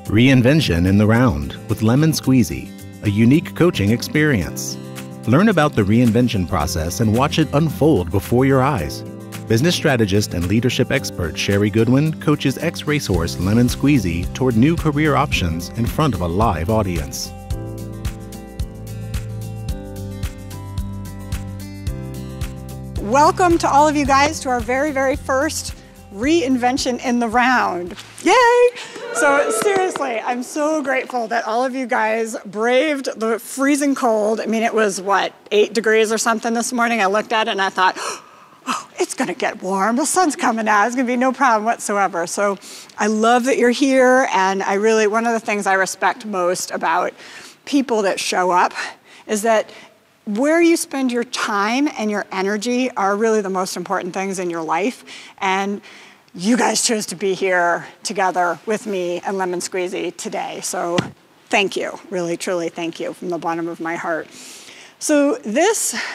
Reinvention in the Round with Lemon Squeezy, a unique coaching experience. Learn about the reinvention process and watch it unfold before your eyes. Business strategist and leadership expert Shari Goodwin coaches ex-racehorse Lemon Squeezy toward new career options in front of a live audience. Welcome to all of you guys to our very first Reinvention in the Round. Yay! So seriously, I'm so grateful that all of you guys braved the freezing cold. I mean, it was what, 8 degrees or something this morning. I looked at it and I thought, oh, it's gonna get warm. The sun's coming out. It's gonna be no problem whatsoever. So I love that you're here, and one of the things I respect most about people that show up is that where you spend your time and your energy are really the most important things in your life. And you guys chose to be here together with me and Lemon Squeezy today. So thank you, really, truly thank you from the bottom of my heart. So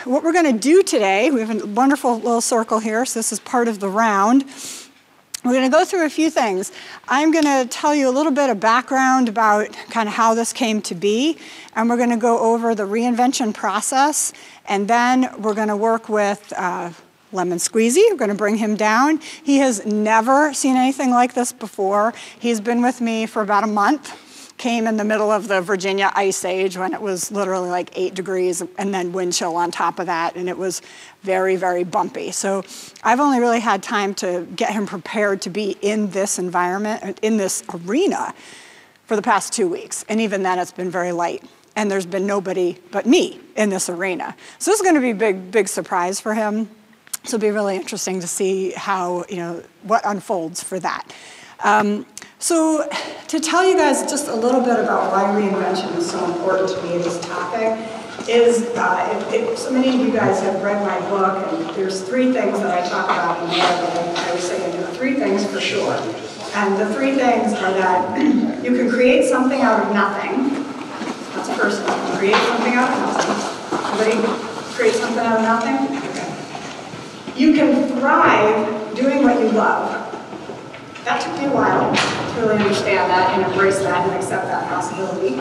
what we're gonna do today, we have a wonderful little circle here, so this is part of the round. We're gonna go through a few things. I'm gonna tell you a little bit of background about kind of how this came to be, and we're gonna go over the reinvention process, and then we're gonna work with Lemon Squeezy. We're gonna bring him down. He has never seen anything like this before. He's been with me for about a month. Came in the middle of the Virginia Ice Age when it was literally like 8 degrees and then wind chill on top of that, and it was very bumpy. So I've only really had time to get him prepared to be in this environment, in this arena, for the past 2 weeks. And even then it's been very light. And there's been nobody but me in this arena. So this is gonna be a big surprise for him. So it'll be really interesting to see how, what unfolds for that. So to tell you guys just a little bit about why reinvention is so important to me, this topic, is if so many of you guys have read my book, and there's 3 things that I talk about in there that I was saying, 3 things for sure. And the 3 things are that you can create something out of nothing. That's the first thing. Create something out of nothing. Somebody create something out of nothing? Okay. You can thrive doing what you love. That took me a while to really understand that and embrace that and accept that possibility.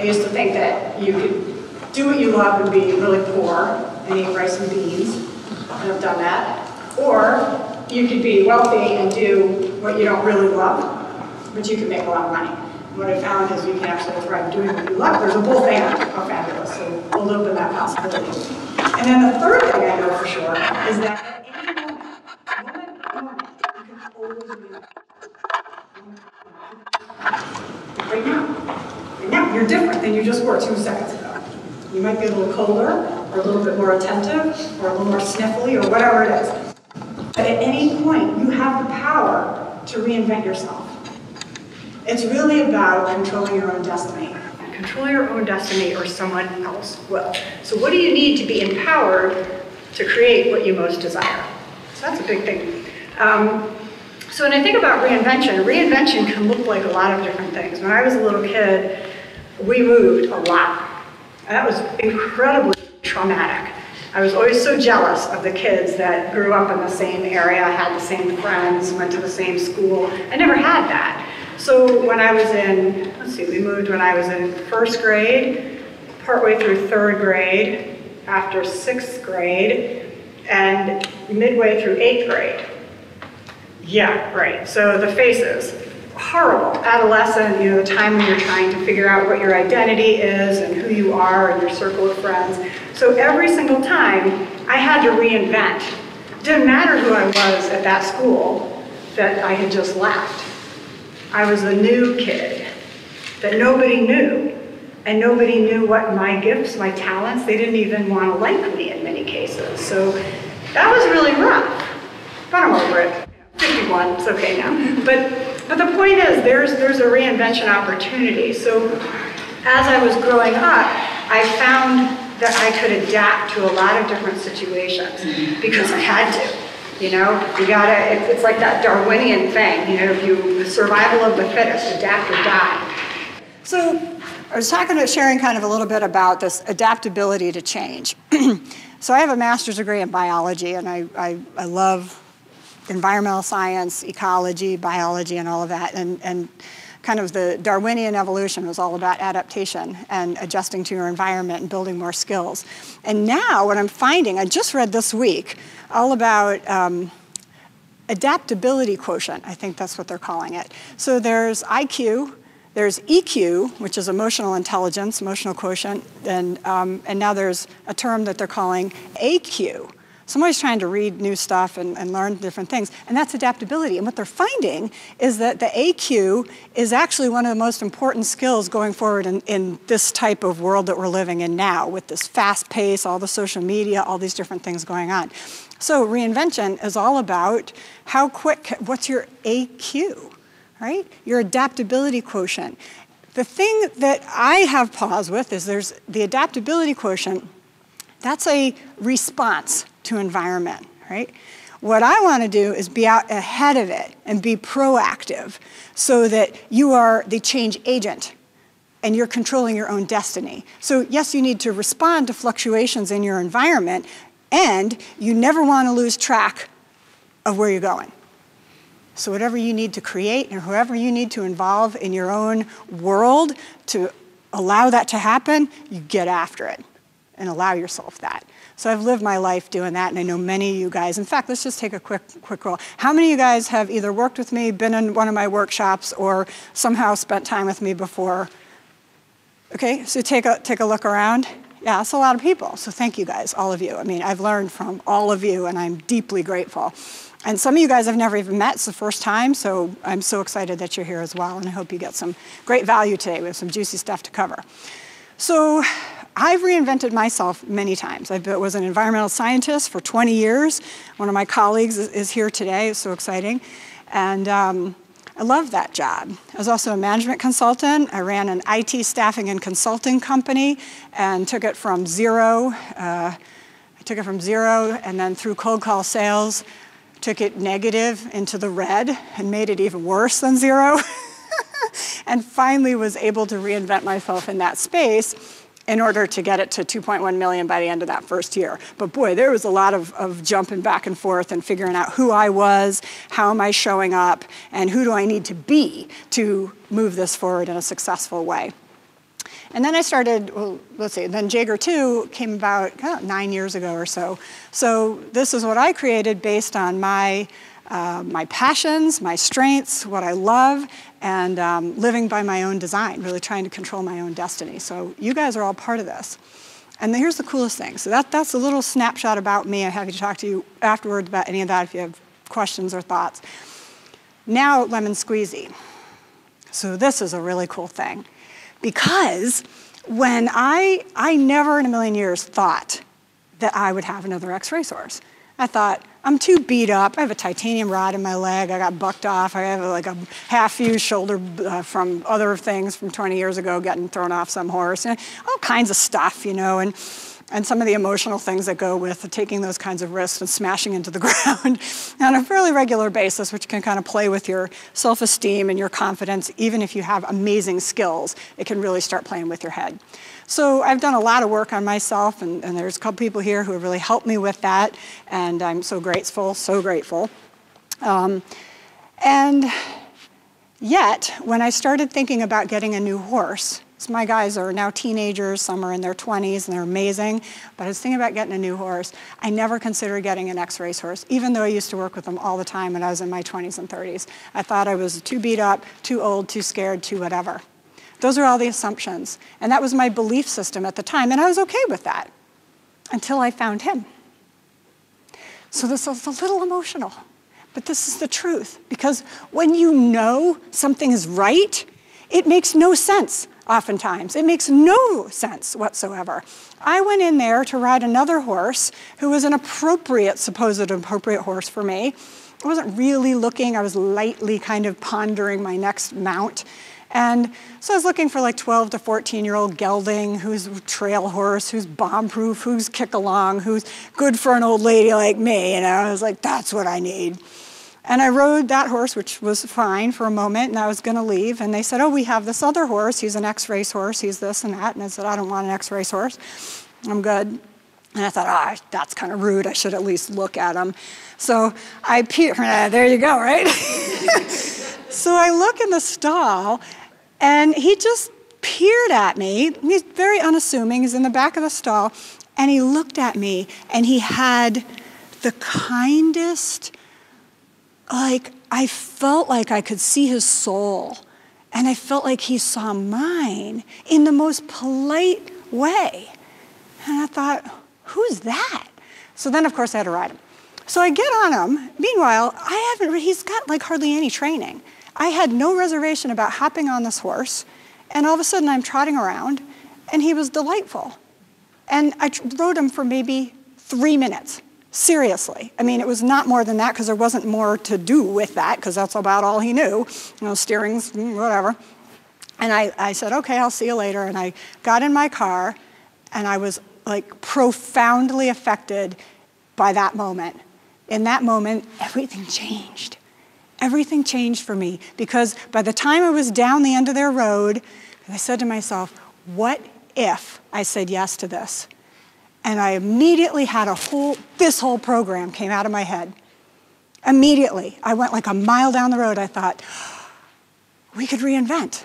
I used to think that you could do what you love and be really poor and eat rice and beans, and I've done that. Or you could be wealthy and do what you don't really love, but you can make a lot of money. What I found is you can actually thrive doing what you love. There's a both and are fabulous, so we'll open that possibility. And then the third thing I know for sure is that at any moment, you can always be right now, you're different than you just were 2 seconds ago. You might be a little colder, or a little bit more attentive, or a little more sniffly, or whatever it is. But at any point, you have the power to reinvent yourself. It's really about controlling your own destiny. Control your own destiny, or someone else will. So what do you need to be empowered to create what you most desire? So that's a big thing. So when I think about reinvention can look like a lot of different things. When I was a little kid, we moved a lot. And that was incredibly traumatic. I was always so jealous of the kids that grew up in the same area, had the same friends, went to the same school. I never had that. So when I was we moved when I was in 1st grade, partway through 3rd grade, after 6th grade, and midway through 8th grade. Yeah, right. So the phases, horrible. Adolescent, the time when you're trying to figure out what your identity is and who you are and your circle of friends. So every single time, I had to reinvent. It didn't matter who I was at that school that I had just left. I was a new kid that nobody knew. And nobody knew what my gifts, my talents, they didn't even want to like me in many cases. So that was really rough. But I'm over it. 51, it's okay now. But the point is, there's a reinvention opportunity. So as I was growing up, I found that I could adapt to a lot of different situations because I had to. It's like that Darwinian thing, survival of the fittest, adapt or die. So I was sharing kind of a little bit about this adaptability to change. So I have a master's degree in biology, and I love environmental science, ecology, biology, and all of that. And kind of the Darwinian evolution was all about adaptation and adjusting to your environment and building more skills. And now what I'm finding, I just read this week, all about adaptability quotient. I think that's what they're calling it. So there's IQ, there's EQ, which is emotional intelligence, emotional quotient, and now there's a term that they're calling AQ. Somebody's trying to read new stuff and learn different things, and that's adaptability. And what they're finding is that the AQ is actually one of the most important skills going forward in this type of world that we're living in now, with this fast pace, all the social media, all these different things going on. So reinvention is all about how quick, what's your AQ, right? Your adaptability quotient. The thing that I have pause with is there's the adaptability quotient. That's a response to environment, right? What I want to do is be out ahead of it and be proactive so that you are the change agent and you're controlling your own destiny. So yes, you need to respond to fluctuations in your environment, and you never want to lose track of where you're going. So whatever you need to create and whoever you need to involve in your own world to allow that to happen, you get after it and allow yourself that. So I've lived my life doing that, and I know many of you guys. In fact, let's just take a quick roll. How many of you guys have either worked with me, been in one of my workshops, or somehow spent time with me before? Okay, so take a look around. Yeah, that's a lot of people. So thank you guys, all of you. I mean, I've learned from all of you, and I'm deeply grateful. And some of you guys I've never even met. It's the first time, so I'm so excited that you're here as well, and I hope you get some great value today. We have some juicy stuff to cover. So I've reinvented myself many times. I was an environmental scientist for 20 years. One of my colleagues is here today. It's so exciting. And I love that job. I was also a management consultant. I ran an IT staffing and consulting company and took it from zero. And then through cold call sales, took it negative into the red and made it even worse than zero. And finally was able to reinvent myself in that space in order to get it to 2.1 million by the end of that first year. But boy, there was a lot of jumping back and forth and figuring out who I was, how am I showing up, and who do I need to be to move this forward in a successful way. And then I started, well, let's see, then Jaeger 2 came about 9 years ago or so. So this is what I created based on my passions, my strengths, what I love, and living by my own design, really trying to control my own destiny. So you guys are all part of this. And here's the coolest thing. So that's a little snapshot about me. I'm happy to talk to you afterwards about any of that if you have questions or thoughts. Now, Lemon Squeezy. So this is a really cool thing. Because when I never in a million years thought that I would have another ex-racehorse. I thought, I'm too beat up. I have a titanium rod in my leg. I got bucked off. I have like a half-fused shoulder from other things from 20 years ago, getting thrown off some horse, and all kinds of stuff, you know, and some of the emotional things that go with taking those kinds of risks and smashing into the ground on a fairly regular basis, which can kind of play with your self-esteem and your confidence. Even if you have amazing skills, it can really start playing with your head. So I've done a lot of work on myself, and there's a couple people here who have really helped me with that, and I'm so grateful, so grateful. And yet, when I started thinking about getting a new horse, so my guys are now teenagers, some are in their 20s, and they're amazing, but I was thinking about getting a new horse. I never considered getting an ex-racehorse, even though I used to work with them all the time when I was in my 20s and 30s. I thought I was too beat up, too old, too scared, too whatever. Those are all the assumptions. And that was my belief system at the time, and I was okay with that until I found him. So this is a little emotional, but this is the truth. Because when you know something is right, it makes no sense oftentimes. It makes no sense whatsoever. I went in there to ride another horse who was an supposed appropriate horse for me. I wasn't really looking. I was lightly kind of pondering my next mount. And so I was looking for like 12 to 14-year-old gelding who's trail horse, who's bomb-proof, who's kick-along, who's good for an old lady like me. You know, I was like, that's what I need. And I rode that horse, which was fine for a moment, and I was going to leave. And they said, oh, we have this other horse. He's an ex-racehorse. He's this and that. And I said, I don't want an ex-racehorse. I'm good. And I thought, that's kind of rude. I should at least look at him. So I peered. There you go, right? So I look in the stall, and he just peered at me. He's very unassuming. He's in the back of the stall, and he looked at me, and he had the kindest, like, I felt like I could see his soul, and I felt like he saw mine in the most polite way. And I thought, who's that? So then, of course, I had to ride him. So I get on him. Meanwhile, he's got like hardly any training. I had no reservation about hopping on this horse, and all of a sudden I'm trotting around, and he was delightful. And I rode him for maybe 3 minutes, seriously. I mean, it was not more than that because there wasn't more to do with that because that's about all he knew, steerings, whatever. And I said, okay, I'll see you later. And I got in my car, and I was like profoundly affected by that moment. In that moment, everything changed. Everything changed for me because by the time I was down the end of their road, I said to myself, what if I said yes to this? And I immediately had this whole program came out of my head. Immediately. I went like a mile down the road. I thought, we could reinvent.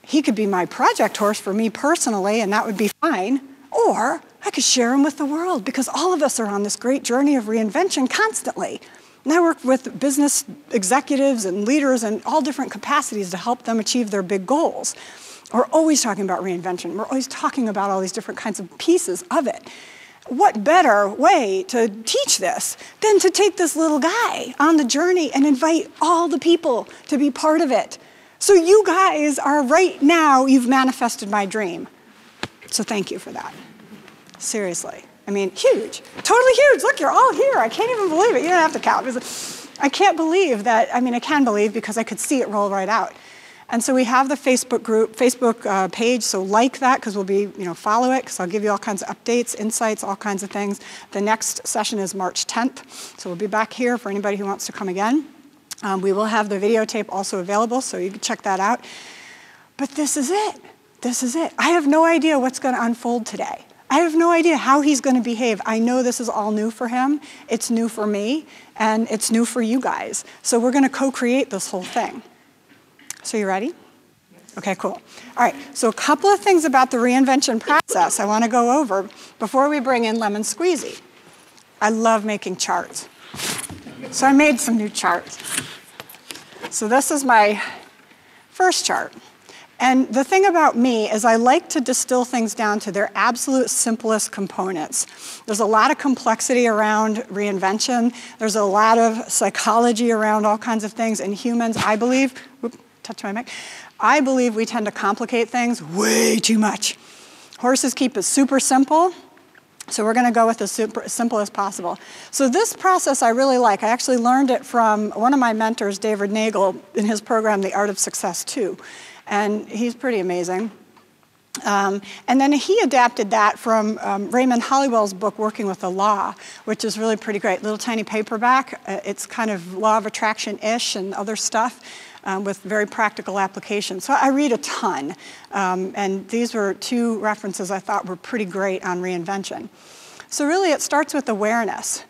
He could be my project horse for me personally, and that would be fine. Or I could share him with the world because all of us are on this great journey of reinvention constantly. And I work with business executives and leaders in all different capacities to help them achieve their big goals. We're always talking about reinvention. We're always talking about all these different kinds of pieces of it. What better way to teach this than to take this little guy on the journey and invite all the people to be part of it? So you guys are right now, you've manifested my dream. So thank you for that. Seriously. I mean, huge, totally huge. Look, you're all here. I can't even believe it. You don't have to count. I can't believe that. I mean, I can believe because I could see it roll right out. And so we have the Facebook page, so like that because we'll be, follow it because I'll give you all kinds of updates, insights, all kinds of things. The next session is March 10th, so we'll be back here for anybody who wants to come again. We will have the videotape also available, so you can check that out. But this is it. This is it. I have no idea what's going to unfold today. I have no idea how he's going to behave. I know this is all new for him. It's new for me, and it's new for you guys. So we're going to co-create this whole thing. So you ready? Yes. Okay, cool. All right, so a couple of things about the reinvention process I want to go over before we bring in Lemon Squeezy. I love making charts. So I made some new charts. So this is my first chart. And the thing about me is I like to distill things down to their absolute simplest components. There's a lot of complexity around reinvention. There's a lot of psychology around all kinds of things. And humans, I believe, touch my mic, I believe we tend to complicate things way too much. Horses keep it super simple. So we're going to go with as simple as possible. So this process I really like. I actually learned it from one of my mentors, David Nagel, in his program, The Art of Success 2. And he's pretty amazing. And then he adapted that from Raymond Hollywell's book, Working with the Law, which is really pretty great. Little tiny paperback. It's kind of law of attraction-ish and other stuff with very practical applications. So I read a ton. And these were two references I thought were pretty great on reinvention. So really it starts with awareness.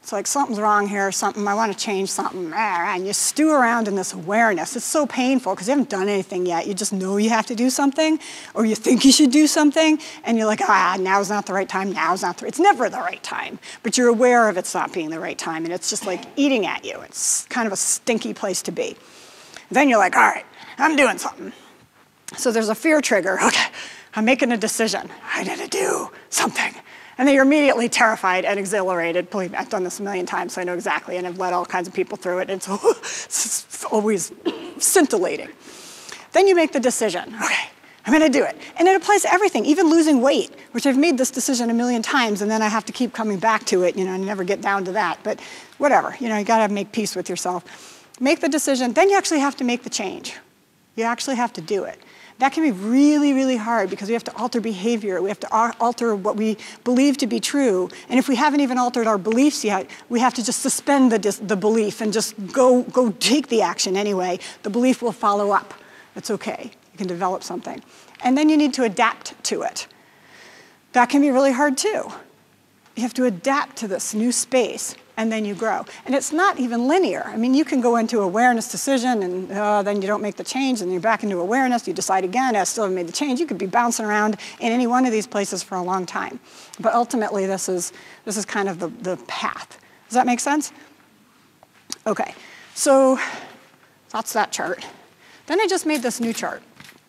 It's like something's wrong here, I want to change something, and you stew around in this awareness. It's so painful because you haven't done anything yet. You just know you have to do something, or you think you should do something, and you're like, now's not the right time, it's never the right time. But you're aware of it's not being the right time, and it's just like eating at you. It's kind of a stinky place to be. Then you're like, all right, I'm doing something. So there's a fear trigger. Okay, I'm making a decision. I need to do something. And then you're immediately terrified and exhilarated. Believe me, I've done this a million times, so I know exactly, and I've led all kinds of people through it. It's always scintillating. Then you make the decision. Okay, I'm going to do it. And it applies to everything, even losing weight, which I've made this decision a million times, and then I have to keep coming back to it, and never get down to that. But whatever, you got to make peace with yourself. Make the decision. Then you actually have to make the change. You actually have to do it. That can be really, really hard because we have to alter behavior. We have to alter what we believe to be true. And if we haven't even altered our beliefs yet, we have to just suspend the belief and just go take the action anyway. The belief will follow up. It's okay. You can develop something. And then you need to adapt to it. That can be really hard too. You have to adapt to this new space. and then you grow. And it's not even linear. I mean, you can go into awareness decision, and then you don't make the change, and you're back into awareness, you decide again, I still haven't made the change. You could be bouncing around in any one of these places for a long time. But ultimately, this is kind of the path. Does that make sense? Okay, so that's that chart. Then I just made this new chart.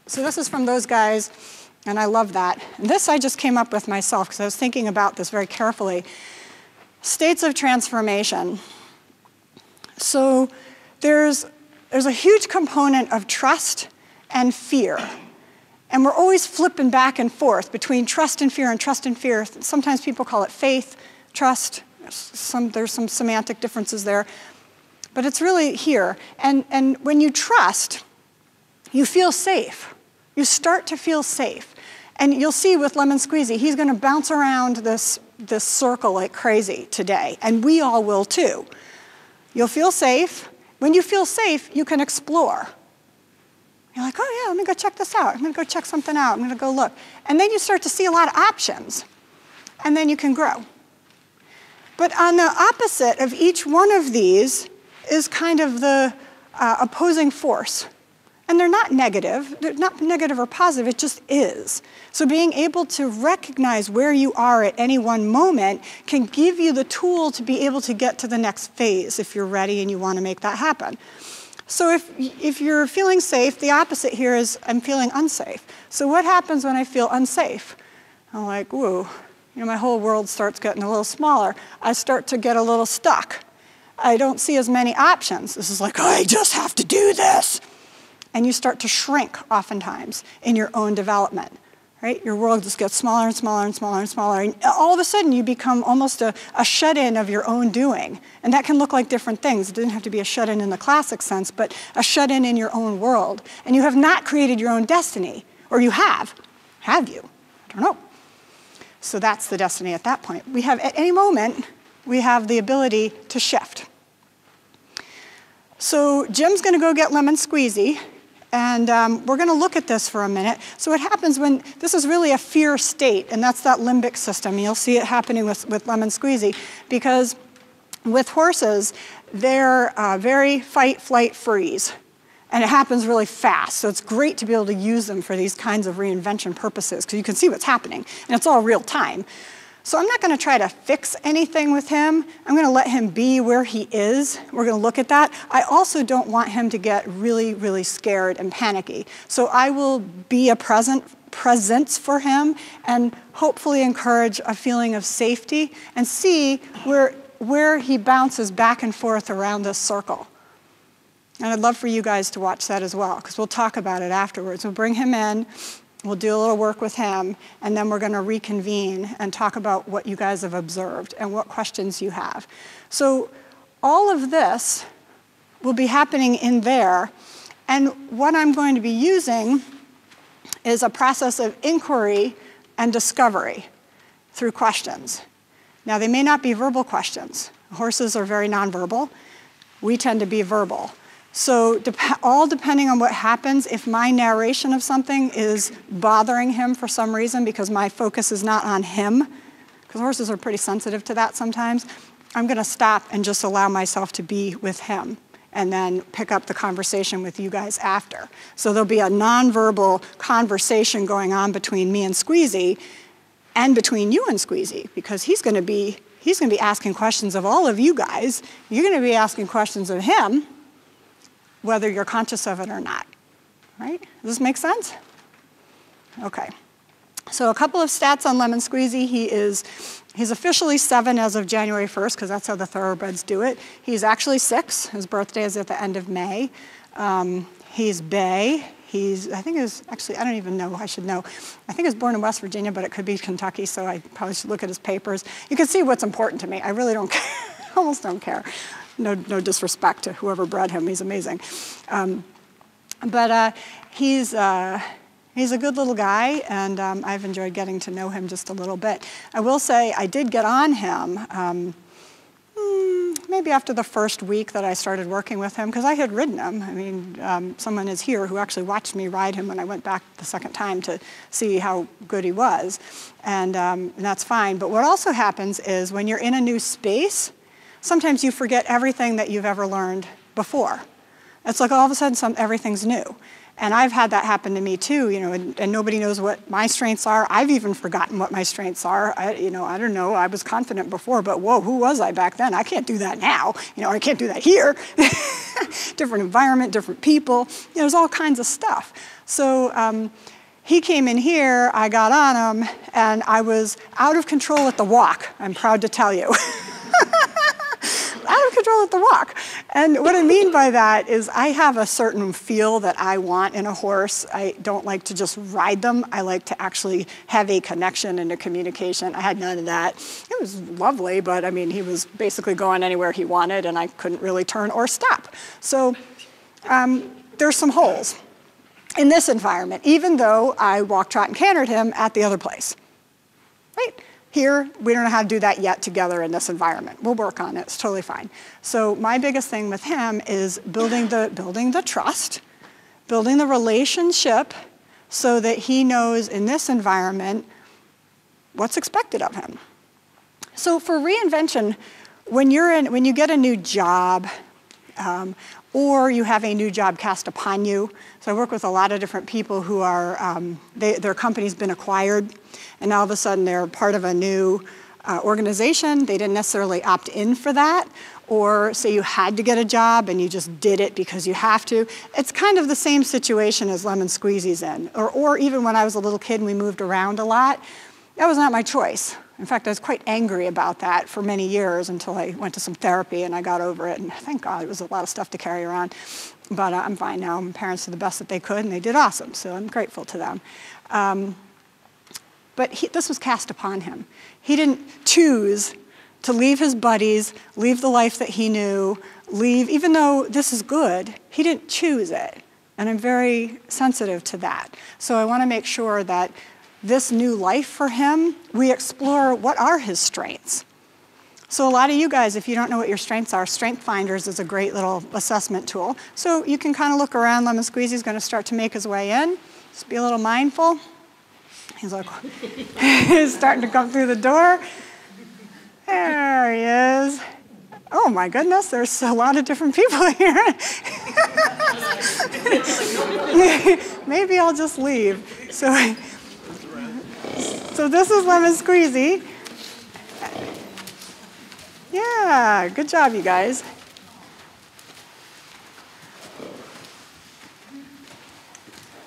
So this is from those guys, and I love that. And this I just came up with myself because I was thinking about this very carefully. States of transformation. So there's a huge component of trust and fear. And we're always flipping back and forth between trust and fear and trust and fear. Sometimes people call it faith, trust. There's some semantic differences there. But it's really here. And when you trust, you feel safe. You start to feel safe. And you'll see with Lemon Squeezy, he's going to bounce around this circle like crazy today. And we all will too. You'll feel safe. When you feel safe, you can explore. You're like, oh yeah, let me go check this out. I'm going to go check something out. I'm going to go look. And then you start to see a lot of options. And then you can grow. But on the opposite of each one of these is kind of the opposing force. And they're not negative or positive, it just is. So being able to recognize where you are at any one moment can give you the tool to be able to get to the next phase if you're ready and you want to make that happen. So if you're feeling safe, the opposite here is I'm feeling unsafe. So what happens when I feel unsafe? I'm like, whoa, my whole world starts getting a little smaller. I start to get a little stuck. I don't see as many options. This is like, I just have to do this. And you start to shrink oftentimes in your own development, right? Your world just gets smaller and smaller and smaller and smaller. And all of a sudden, you become almost a shut-in of your own doing. And that can look like different things. It didn't have to be a shut-in in the classic sense, but a shut-in in your own world. And you have not created your own destiny. Or you have. Have you? I don't know. So that's the destiny at that point. We have, at any moment, we have the ability to shift. So Jim's going to go get Lemon Squeezy. And we're going to look at this for a minute. So what happens when, this is really a fear state, and that's that limbic system. You'll see it happening with Lemon Squeezy, because with horses, they're very fight, flight, freeze. And it happens really fast. So it's great to be able to use them for these kinds of reinvention purposes, because you can see what's happening, and it's all real time. So I'm not going to try to fix anything with him. I'm going to let him be where he is. We're going to look at that. I also don't want him to get really, really scared and panicky. So I will be a presence for him and hopefully encourage a feeling of safety and see where he bounces back and forth around this circle. And I'd love for you guys to watch that as well, because we'll talk about it afterwards. We'll bring him in. We'll do a little work with him, and then we're going to reconvene and talk about what you guys have observed and what questions you have. So all of this will be happening in there, and what I'm going to be using is a process of inquiry and discovery through questions. Now, they may not be verbal questions. Horses are very nonverbal. We tend to be verbal. So all depending on what happens, if my narration of something is bothering him for some reason because my focus is not on him, because horses are pretty sensitive to that sometimes, I'm going to stop and just allow myself to be with him and then pick up the conversation with you guys after. So there'll be a nonverbal conversation going on between me and Squeezy and between you and Squeezy, because he's going to be asking questions of all of you guys. You're going to be asking questions of him, whether you're conscious of it or not, right? Does this make sense? Okay. So a couple of stats on Lemon Squeezy. He's officially 7 as of January 1st, because that's how the thoroughbreds do it. He's actually 6. His birthday is at the end of May. He's bay. I don't even know, I should know. I think he was born in West Virginia, but it could be Kentucky, so I probably should look at his papers. You can see what's important to me. I really don't care. I almost don't care. No disrespect to whoever bred him. He's amazing. But he's a good little guy, and I've enjoyed getting to know him just a little bit. I will say I did get on him maybe after the first week that I started working with him, because I had ridden him. I mean, someone is here who actually watched me ride him when I went back the second time to see how good he was, and that's fine. But what also happens is when you're in a new space, sometimes you forget everything that you've ever learned before. It's like all of a sudden everything's new. And I've had that happen to me too, you know, and nobody knows what my strengths are. I've even forgotten what my strengths are. I don't know, I was confident before, but whoa, who was I back then? I can't do that now. You know, I can't do that here. Different environment, different people. You know, there's all kinds of stuff. So he came in here, I got on him, and I was out of control at the walk, I'm proud to tell you. Out of control at the walk. And what I mean by that is I have a certain feel that I want in a horse. I don't like to just ride them. I like to actually have a connection and a communication. I had none of that. It was lovely, but I mean, he was basically going anywhere he wanted and I couldn't really turn or stop. So there's some holes in this environment, even though I walk, trot, and cantered him at the other place, right? Here, we don't know how to do that yet together in this environment. We'll work on it, it's totally fine. So my biggest thing with him is building the trust, building the relationship so that he knows in this environment what's expected of him. So for reinvention, when you get a new job, or you have a new job cast upon you. So I work with a lot of different people who are, their company's been acquired, and all of a sudden they're part of a new organization. They didn't necessarily opt in for that, or say you had to get a job and you just did it because you have to. It's kind of the same situation as Lemon Squeezy's in, or even when I was a little kid and we moved around a lot. That was not my choice. In fact, I was quite angry about that for many years until I went to some therapy and I got over it. And thank God, it was a lot of stuff to carry around. But I'm fine now. My parents did the best that they could, and they did awesome. So I'm grateful to them. But this was cast upon him. He didn't choose to leave his buddies, leave the life that he knew, even though this is good, he didn't choose it. And I'm very sensitive to that. So I want to make sure that this new life for him, we explore what are his strengths. So a lot of you guys, if you don't know what your strengths are, Strength Finders is a great little assessment tool. So you can kind of look around. Lemon Squeezy's going to start to make his way in. Just be a little mindful. He's like, he's starting to come through the door. There he is. Oh my goodness, there's a lot of different people here. Maybe I'll just leave. So this is Lemon Squeezy. Yeah, good job, you guys.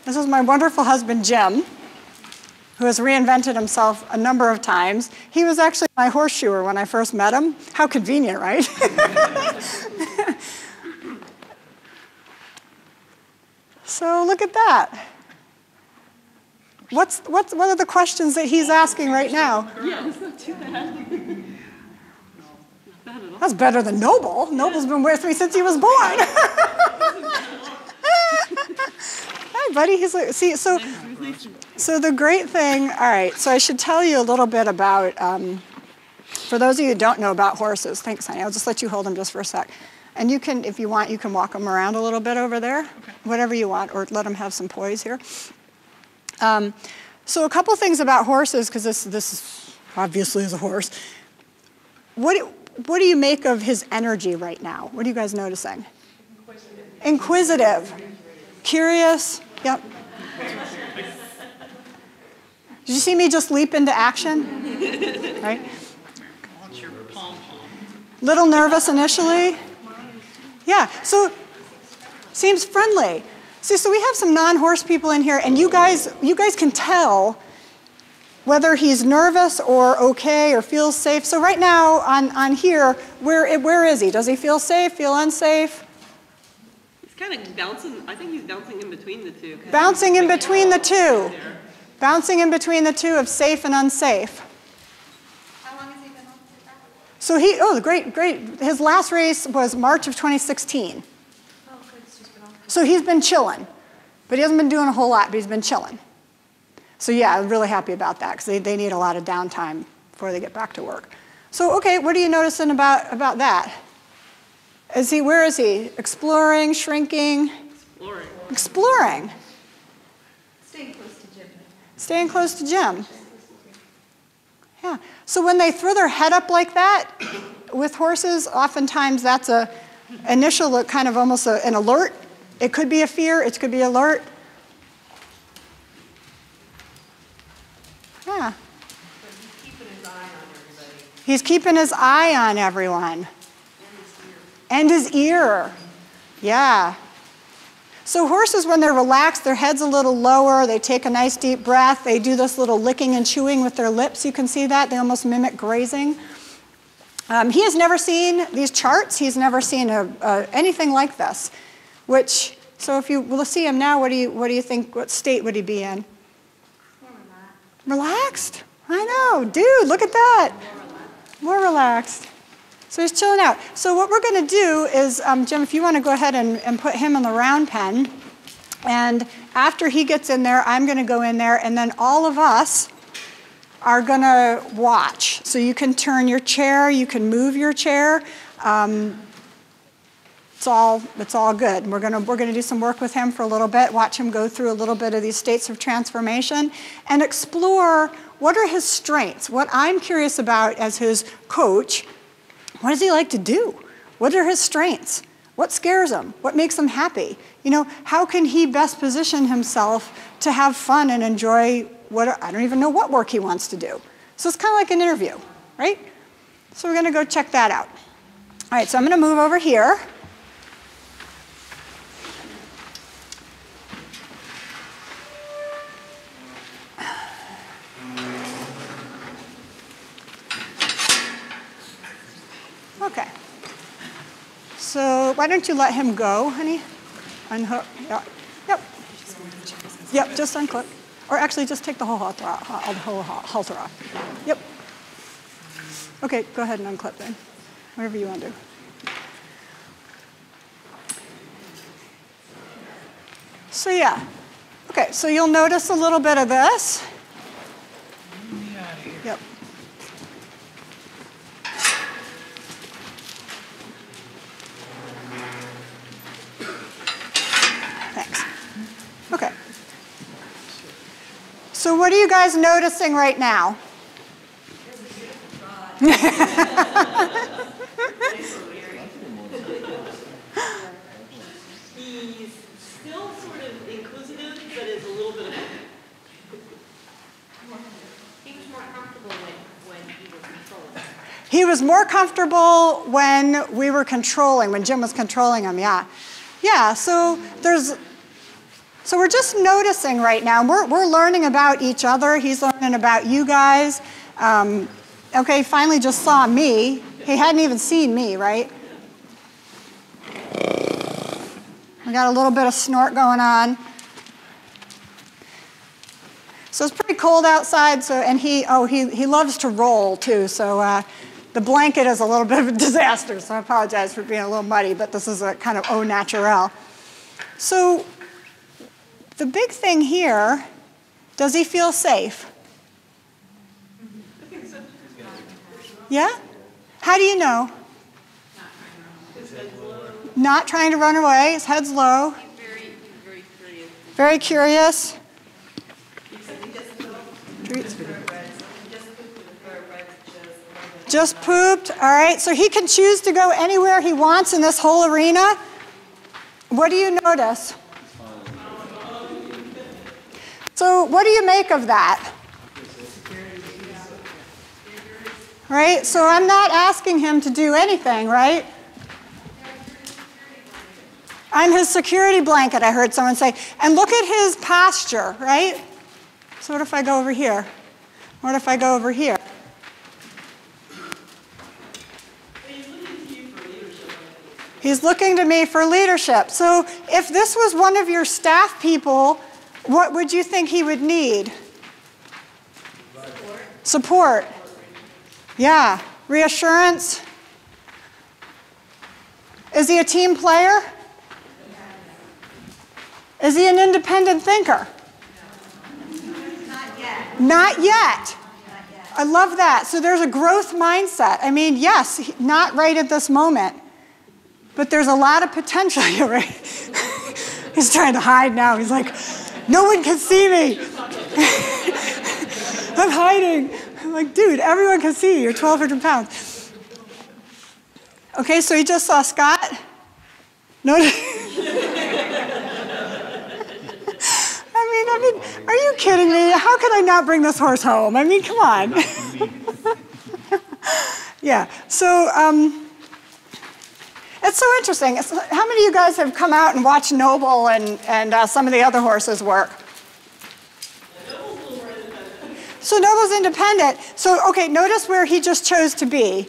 This is my wonderful husband, Jim, who has reinvented himself a number of times. He was actually my horseshoer when I first met him. How convenient, right? So look at that. What are the questions that he's asking right now? Yeah, it's not too bad. That's better than Noble. Noble's been with me since he was born. Hi, buddy. He's like, see, so the great thing, all right, so I should tell you a little bit about, for those of you who don't know about horses, thanks, honey, I'll just let you hold them just for a sec. And you can, if you want, you can walk them around a little bit over there, okay. Whatever you want, or let them have some poise here. So a couple things about horses, because this obviously is a horse. What do you make of his energy right now? What are you guys noticing? Inquisitive. Curious. Yep. Did you see me just leap into action? Right? Little nervous initially. Yeah, so seems friendly. See, so we have some non-horse people in here, and you guys can tell whether he's nervous or okay or feels safe. So right now on here, where is he? Does he feel safe, feel unsafe? He's kind of bouncing. I think he's bouncing in between the two. Bouncing in between the two. Bouncing in between the two of safe and unsafe. How long has he been on? So great. His last race was March of 2016. Oh, good. It's just been on. So he's been chilling, but he hasn't been doing a whole lot, but he's been chilling. So yeah, I'm really happy about that, because they need a lot of downtime before they get back to work. So okay, what are you noticing about that? Where is he? Exploring, shrinking? Exploring. Exploring. Staying close to Jim. Staying close to Jim. Yeah, so when they throw their head up like that, with horses, oftentimes that's a initial kind of almost an alert. It could be a fear, it could be alert. Yeah. He's keeping his eye on everyone. And his ear. Yeah. So horses, when they're relaxed, their head's a little lower, they take a nice deep breath, they do this little licking and chewing with their lips, you can see that, they almost mimic grazing. He has never seen these charts, he's never seen anything like this, which, so if you will see him now, what do you think, what state would he be in? Relaxed? I know, dude, look at that. More relaxed. So he's chilling out. So what we're going to do is, Jim, if you want to go ahead and put him in the round pen, and after he gets in there, I'm going to go in there, and then all of us are going to watch. So you can turn your chair, you can move your chair. It's all good. We're going to do some work with him for a little bit, watch him go through a little bit of these states of transformation, and explore what are his strengths. What I'm curious about as his coach, what does he like to do? What are his strengths? What scares him? What makes him happy? You know, how can he best position himself to have fun and enjoy I don't even know what work he wants to do. So it's kind of like an interview, right? So we're going to go check that out. All right, so I'm going to move over here. Okay. So why don't you let him go, honey? Unhook. Yeah. Yep. Yep, just unclip. Or actually, just take the whole halter off. Yep. Okay, go ahead and unclip then. Whatever you want to do. So yeah. Okay, so you'll notice a little bit of this. Yep. Thanks. Okay. So what are you guys noticing right now? He's still sort of inquisitive, but is a little bit of He was more comfortable when he was controlling. He was more comfortable when we were controlling, when Jim was controlling him, yeah. Yeah, so we're just noticing right now. We're learning about each other. He's learning about you guys. Okay, finally just saw me. He hadn't even seen me, right? We got a little bit of snort going on. So it's pretty cold outside, and he loves to roll too, so the blanket is a little bit of a disaster, so I apologize for being a little muddy, but this is a kind of au naturel. So the big thing here, does he feel safe? Yeah? How do you know? Not trying to run away. His head's low. He's very curious. Very curious. Just pooped. All right. So he can choose to go anywhere he wants in this whole arena. What do you notice? So what do you make of that? Right? So I'm not asking him to do anything, right? I'm his security blanket, I heard someone say. And look at his posture, right? So what if I go over here? What if I go over here? He's looking to me for leadership. So if this was one of your staff people, what would you think he would need? Support. Yeah. Reassurance. Is he a team player? Is he an independent thinker? Not yet. Not yet. I love that. So there's a growth mindset. I mean, yes, not right at this moment, but there's a lot of potential here, right? He's trying to hide now. He's like, no one can see me. I'm hiding. I'm like, dude, everyone can see you. You're 1,200 pounds. Okay, so you just saw Scott. Notice. I mean, are you kidding me? How could I not bring this horse home? I mean, come on. Yeah, so it's so interesting. How many of you guys have come out and watched Noble and some of the other horses work? So Noble's independent. So, okay, notice where he just chose to be.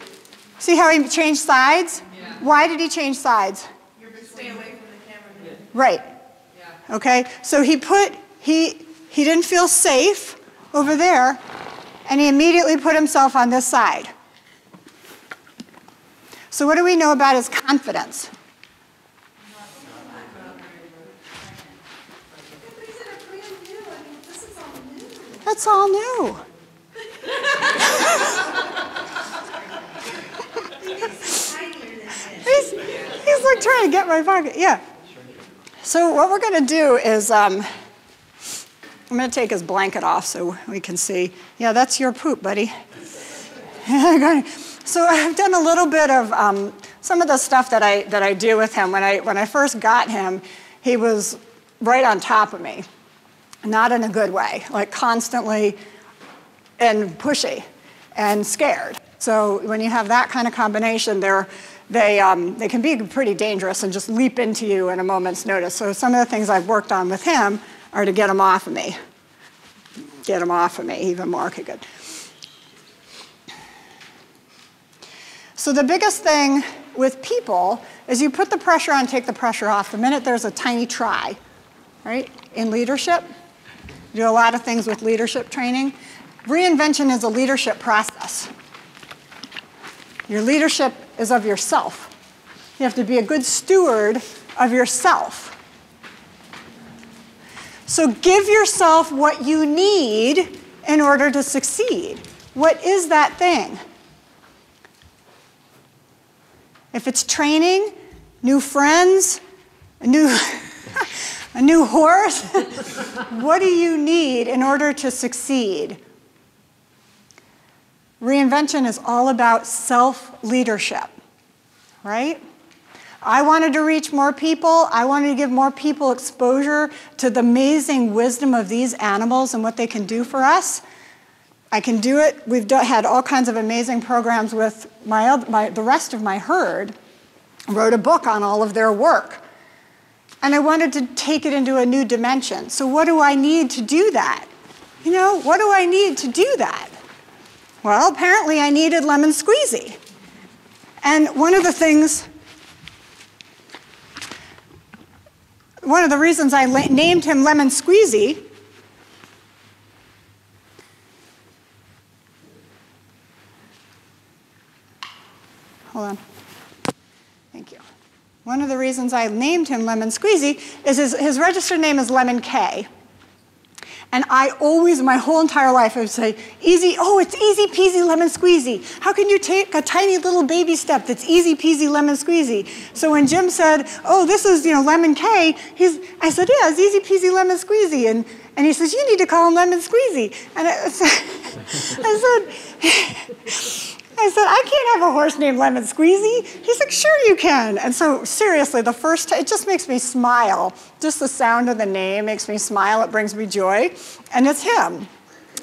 See how he changed sides? Yeah. Why did he change sides? You're stay away from the camera. Right. Yeah. Okay, so he didn't feel safe over there, and he immediately put himself on this side. So what do we know about his confidence? That's all new. He's like trying to get my pocket. Yeah. So what we're going to do is I'm going to take his blanket off so we can see. Yeah, that's your poop, buddy. So I've done a little bit of some of the stuff that I do with him. When I first got him, he was right on top of me, not in a good way, like constantly and pushy and scared. So when you have that kind of combination, they can be pretty dangerous and just leap into you in a moment's notice. So some of the things I've worked on with him are to get him off of me. Get him off of me even more. Okay, good. So the biggest thing with people is you put the pressure on, take the pressure off the minute there's a tiny try, right? In leadership, you do a lot of things with leadership training. Reinvention is a leadership process. Your leadership is of yourself. You have to be a good steward of yourself. So give yourself what you need in order to succeed. What is that thing? If it's training, new friends, a new horse, what do you need in order to succeed? Reinvention is all about self-leadership, right? I wanted to reach more people. I wanted to give more people exposure to the amazing wisdom of these animals and what they can do for us. I can do it. We've had all kinds of amazing programs with the rest of my herd. I wrote a book on all of their work. And I wanted to take it into a new dimension. So what do I need to do that? You know, what do I need to do that? Well, apparently I needed Lemon Squeezy. And one of the reasons I named him Lemon Squeezy hold on. Thank you. One of the reasons I named him Lemon Squeezy is his registered name is Lemon K. And I always, my whole entire life, I would say, it's easy peasy lemon squeezy. How can you take a tiny little baby step that's easy peasy lemon squeezy? So when Jim said, oh, this is, Lemon K, I said, yeah, it's easy peasy lemon squeezy. And he says, you need to call him Lemon Squeezy. And I said, I can't have a horse named Lemon Squeezy. He's like, sure you can. And so seriously, the first time, it just makes me smile. Just the sound of the name makes me smile. It brings me joy. And it's him.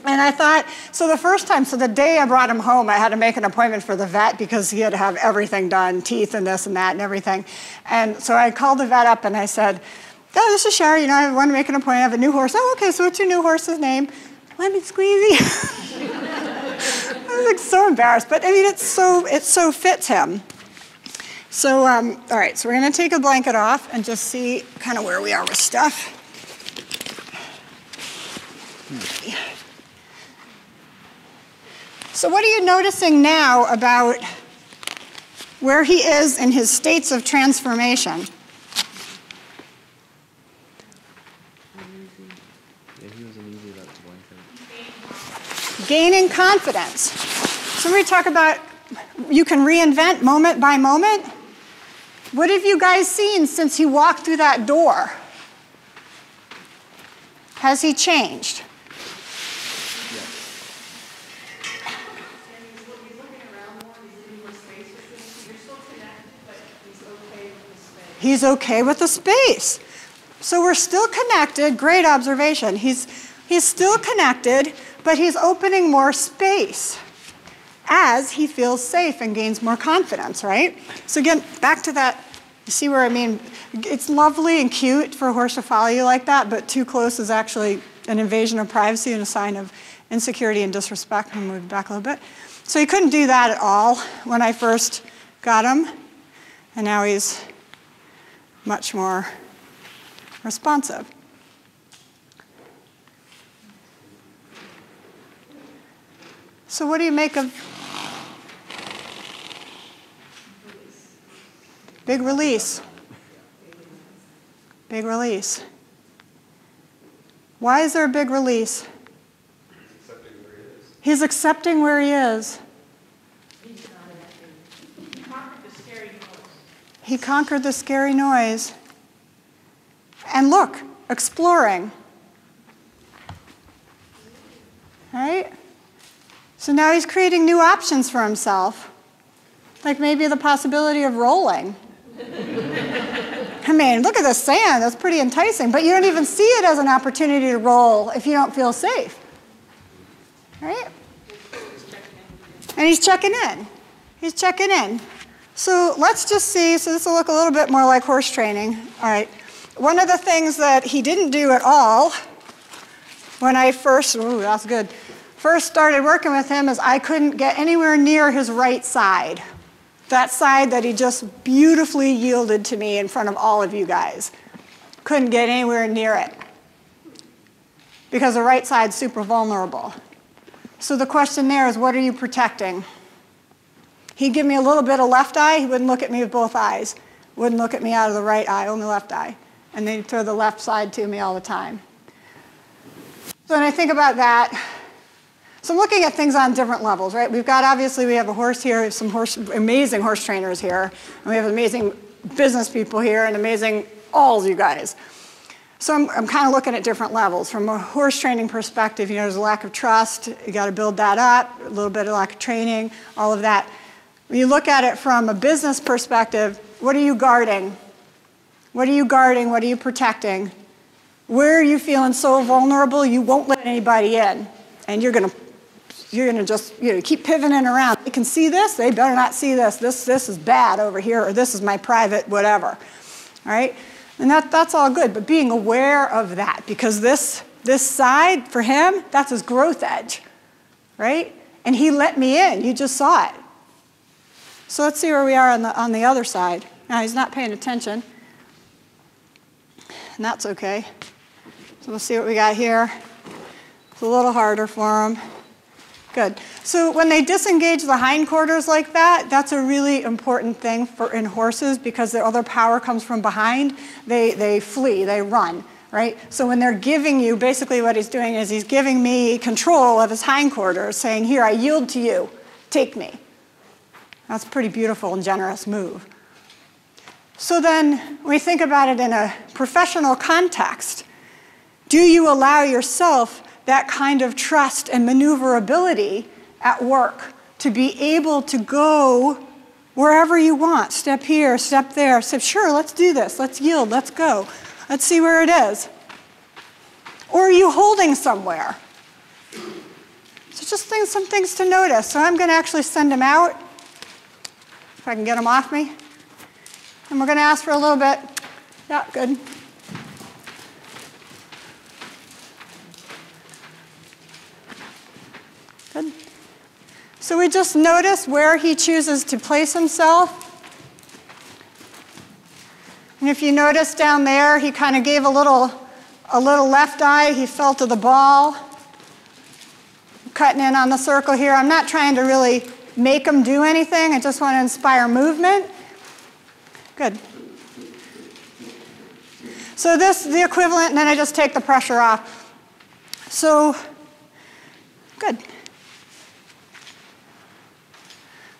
And I thought, so the first time, so the day I brought him home, I had to make an appointment for the vet because he had to have everything done, teeth and this and that and everything. And so I called the vet up and I said, oh, this is Shari, I want to make an appointment. I have a new horse. Oh, okay, so what's your new horse's name? Lemon Squeezy. I was like so embarrassed, but I mean, it so fits him. So, all right, so we're going to take a blanket off and just see kind of where we are with stuff. Okay. So what are you noticing now about where he is in his states of transformation? Gaining confidence. So we talk about you can reinvent moment by moment. What have you guys seen since he walked through that door? Has he changed? He's okay with the space. So we're still connected. Great observation. He's still connected, but he's opening more space as he feels safe and gains more confidence, right? So again, back to that, you see where I mean? It's lovely and cute for a horse to follow you like that, but too close is actually an invasion of privacy and a sign of insecurity and disrespect. I'm going to move back a little bit. So he couldn't do that at all when I first got him, and now he's much more responsive. So what do you make of big release? Big release. Why is there a big release? He's accepting where he is. He conquered the scary noise. He conquered the scary noise. And look, exploring. Right? So now he's creating new options for himself. Like maybe the possibility of rolling. I mean, look at the sand. That's pretty enticing. But you don't even see it as an opportunity to roll if you don't feel safe. Right? And he's checking in. He's checking in. So let's just see. So this will look a little bit more like horse training. All right. One of the things that he didn't do at all when I first started working with him is I couldn't get anywhere near his right side. That side that he just beautifully yielded to me in front of all of you guys. Couldn't get anywhere near it because the right side's super vulnerable. So the question there is, what are you protecting? He'd give me a little bit of left eye. He wouldn't look at me with both eyes. Wouldn't look at me out of the right eye, only left eye. And then he'd throw the left side to me all the time. So when I think about that, so I'm looking at things on different levels, right? Obviously we have a horse here, we have some amazing horse trainers here, and we have amazing business people here, and amazing all of you guys. So I'm kind of looking at different levels. From a horse training perspective, there's a lack of trust. You got to build that up, a little bit of lack of training, all of that. When you look at it from a business perspective, what are you guarding? What are you guarding? What are you protecting? Where are you feeling so vulnerable you won't let anybody in? And you're going to just keep pivoting around. They can see this. They better not see this. This is bad over here, or this is my private whatever. All right? And that's all good, but being aware of that, because this side, for him, that's his growth edge, right? And he let me in. You just saw it. So let's see where we are on the other side. Now, he's not paying attention, and that's okay. So we'll see what we got here. It's a little harder for him. Good. So when they disengage the hindquarters like that, that's a really important thing in horses because their other power comes from behind. They flee, they run, right? So when they're giving you, basically what he's doing is he's giving me control of his hindquarters, saying, here, I yield to you, take me. That's a pretty beautiful and generous move. So then when we think about it in a professional context, do you allow yourself that kind of trust and maneuverability at work to be able to go wherever you want? Step here, step there. Step, sure, let's do this. Let's yield. Let's go. Let's see where it is. Or are you holding somewhere? So just some things to notice. So I'm going to actually send him out, if I can get him off me. And we're going to ask for a little bit. Yeah, good. Good. So we just notice where he chooses to place himself. And if you notice down there, he kind of gave a little left eye. He fell to the ball. Cutting in on the circle here. I'm not trying to really make him do anything. I just want to inspire movement. Good. So this is the equivalent, and then I just take the pressure off. So, good.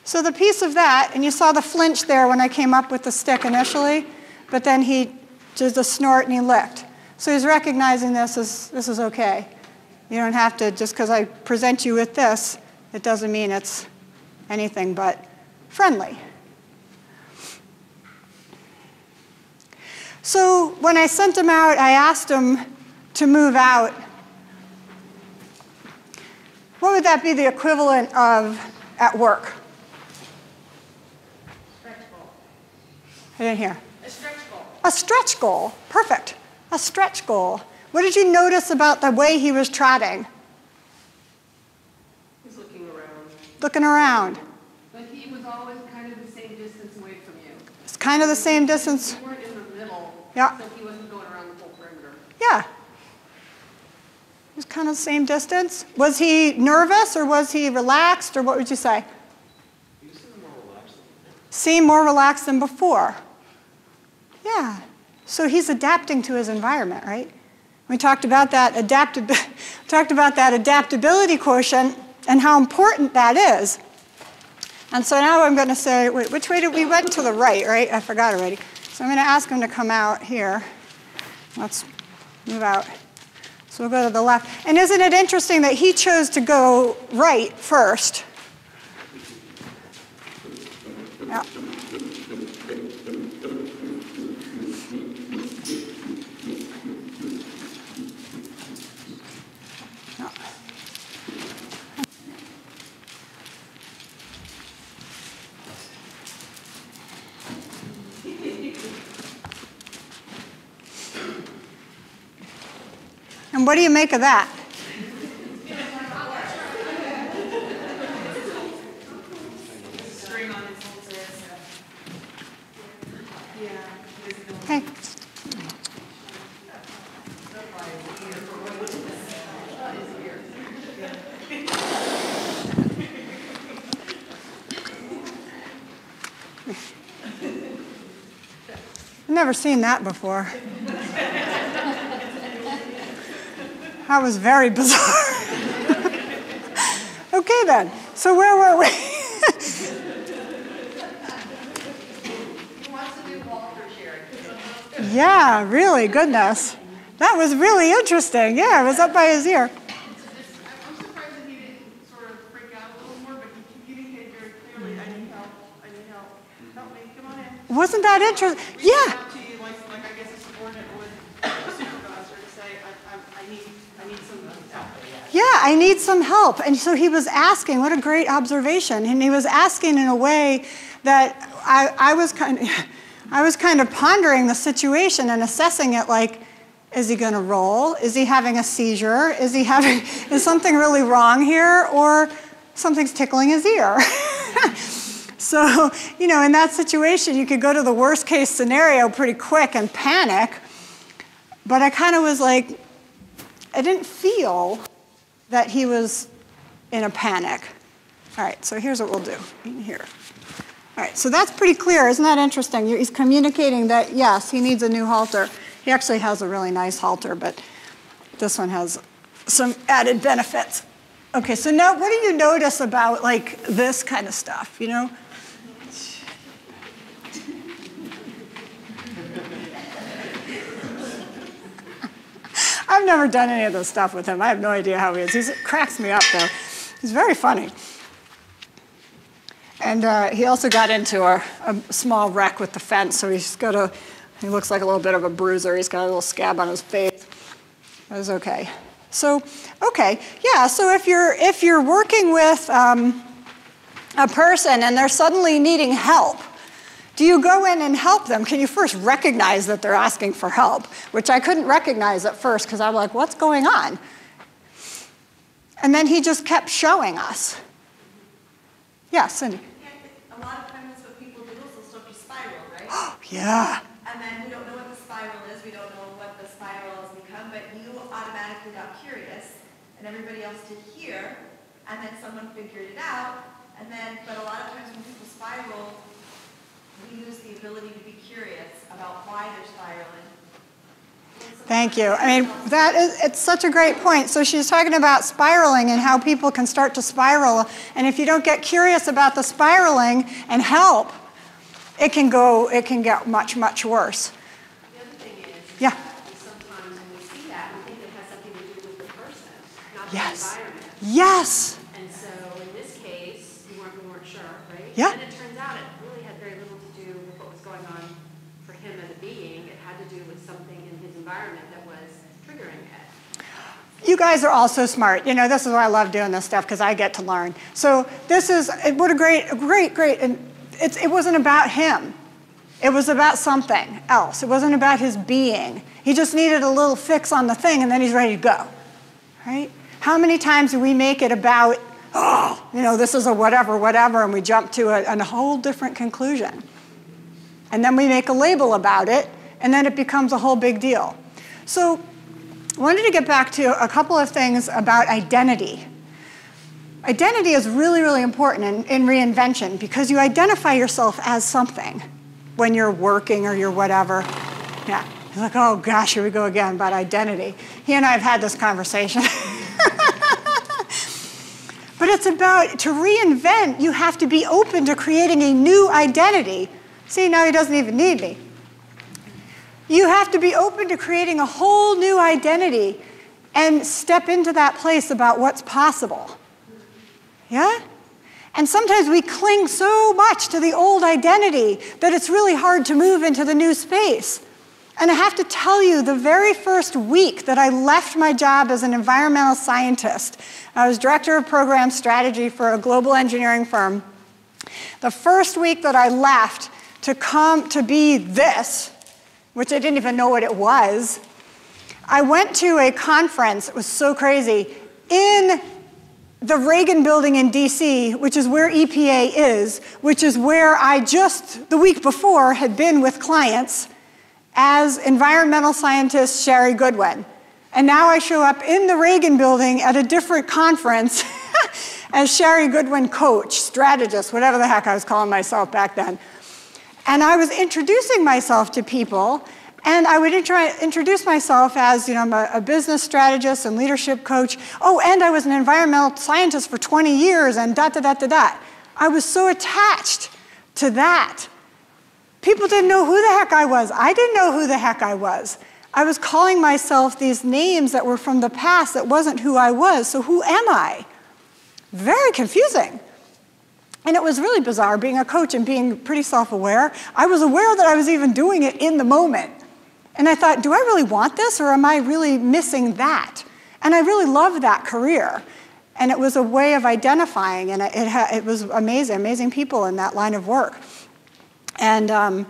So the piece of that, and you saw the flinch there when I came up with the stick initially, but then he did a snort and he licked. So he's recognizing this is okay. You don't have to, just because I present you with this, it doesn't mean it's anything but friendly. So when I sent him out, I asked him to move out. What would that be the equivalent of at work? Stretch goal. I didn't hear. A stretch goal. A stretch goal. Perfect. A stretch goal. What did you notice about the way he was trotting? He's looking around. Looking around. But he was always kind of the same distance away from you. It's kind of the same distance. You weren't in the middle, Yeah. so he wasn't going around the whole perimeter. Yeah. It was kind of the same distance. Was he nervous or was he relaxed or what would you say? He seemed more relaxed than before. Seemed more relaxed than before. Yeah. So he's adapting to his environment, right? We talked about that adaptability quotient and how important that is. And so now I'm going to say, wait, which way did we went to the right, right? I forgot already. So I'm going to ask him to come out here. Let's move out. So we'll go to the left. And isn't it interesting that he chose to go right first? Yeah. Yeah. And what do you make of that? String on his halter. Yeah. Hey. I've never seen that before. That was very bizarre. Okay then, so where were we? He wants to do Walter, Shari. Yeah, really, goodness. That was really interesting. Yeah, it was up by his ear. I'm surprised that he didn't sort of freak out a little more, but he communicated very clearly, I need help, I need help. Help me, come on in. Wasn't that interesting? Reaching Yeah. out to you like I guess a subordinate would a supervisor to say, I need some help. Yeah, I need some help. And so he was asking, what a great observation. And he was asking in a way that I was kind of pondering the situation and assessing it like, is he going to roll? Is he having a seizure? Is something really wrong here? Or something's tickling his ear? So, in that situation, you could go to the worst case scenario pretty quick and panic. But I kind of was like, I didn't feel that he was in a panic. All right, so here's what we'll do in here. All right, so that's pretty clear. Isn't that interesting? He's communicating that, yes, he needs a new halter. He actually has a really nice halter, but this one has some added benefits. Okay, so now what do you notice about like this kind of stuff, I've never done any of this stuff with him. I have no idea how he is. He cracks me up, though. He's very funny. And he also got into a small wreck with the fence, so he looks like a little bit of a bruiser. He's got a little scab on his face. It was okay. So, okay, yeah, so if you're working with a person and they're suddenly needing help, do you go in and help them? Can you first recognize that they're asking for help? Which I couldn't recognize at first because I'm like, what's going on? And then he just kept showing us. Yeah, Cindy. A lot of times what people do is they'll start to spiral, right? Oh, yeah. And then we don't know what the spiral is, we don't know what the spiral has become, but you automatically got curious, and everybody else did here, and then someone figured it out, but a lot of times when people spiral, we lose the ability to be curious about why they're spiraling. Thank you. I mean, it's such a great point. So she's talking about spiraling and how people can start to spiral. And if you don't get curious about the spiraling and help, it can get much, much worse. The other thing is, yeah. Sometimes when we see that, we think it has something to do with the person, not Yes. the environment. Yes. And so in this case, we weren't sure, right? Yeah. And it turns out it really had very little to do with what was going on for him as a being. It had to do something in his environment that was triggering it. You guys are all so smart. You know, this is why I love doing this stuff, because I get to learn. So this is, what a great, and it wasn't about him. It was about something else. It wasn't about his being. He just needed a little fix on the thing, and then he's ready to go, right? How many times do we make it about, oh, you know, this is a whatever, and we jump to a whole different conclusion. And then we make a label about it, and then it becomes a whole big deal. So I wanted to get back to a couple of things about identity. Identity is really, really important in reinvention, because you identify yourself as something when you're working or you're whatever. Yeah, he's like, oh gosh, here we go again about identity. He and I have had this conversation. But it's about, to reinvent, you have to be open to creating a new identity. See, now he doesn't even need me. You have to be open to creating a whole new identity and step into that place about what's possible. Yeah? And sometimes we cling so much to the old identity that it's really hard to move into the new space. And I have to tell you, the very first week that I left my job as an environmental scientist, I was director of program strategy for a global engineering firm. The first week that I left to come to be this, which I didn't even know what it was, I went to a conference, it was so crazy, in the Reagan building in DC, which is where EPA is, which is where I just the week before had been with clients as environmental scientist Shari Goodwin. And now I show up in the Reagan building at a different conference as Shari Goodwin coach, strategist, whatever the heck I was calling myself back then. And I was introducing myself to people, and I would introduce myself as, you know, I'm a business strategist and leadership coach. Oh, and I was an environmental scientist for 20 years, and da-da-da-da-da. I was so attached to that. People didn't know who the heck I was. I didn't know who the heck I was. I was calling myself these names that were from the past that wasn't who I was. So who am I? Very confusing. And it was really bizarre being a coach and being pretty self-aware. I was aware that I was even doing it in the moment. And I thought, do I really want this, or am I really missing that? And I really loved that career. And it was a way of identifying, and it was amazing, amazing people in that line of work. And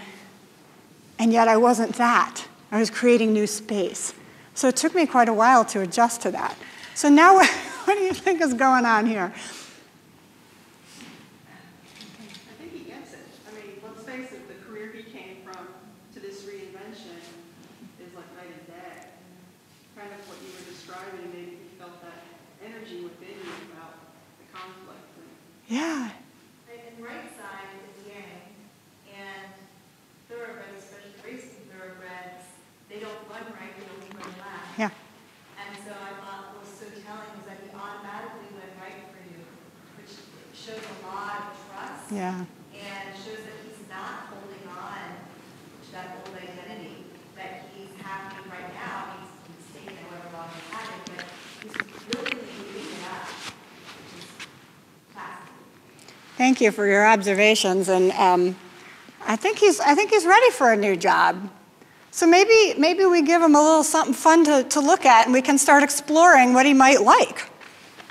yet I wasn't that. I was creating new space. So it took me quite a while to adjust to that. So now what do you think is going on here? I think he gets it. I mean, let's face it, the career he came from to this reinvention is like night and day. Kind of what you were describing, maybe you felt that energy within you about the conflict. Yeah. And right side is yang, and thoroughbreds, especially racing thoroughbreds, they don't run right, they only run left. Yeah. And so I thought what was so telling was that he automatically went right for you, which shows a lot of trust. Yeah. And shows that he's not holding on to that old identity, that he's happy right now. He's staying there whatever long he's had it, but he's willingly giving it up, which is classic. Thank you for your observations, and I think he's ready for a new job. So maybe we give him a little something fun to look at, and we can start exploring what he might like.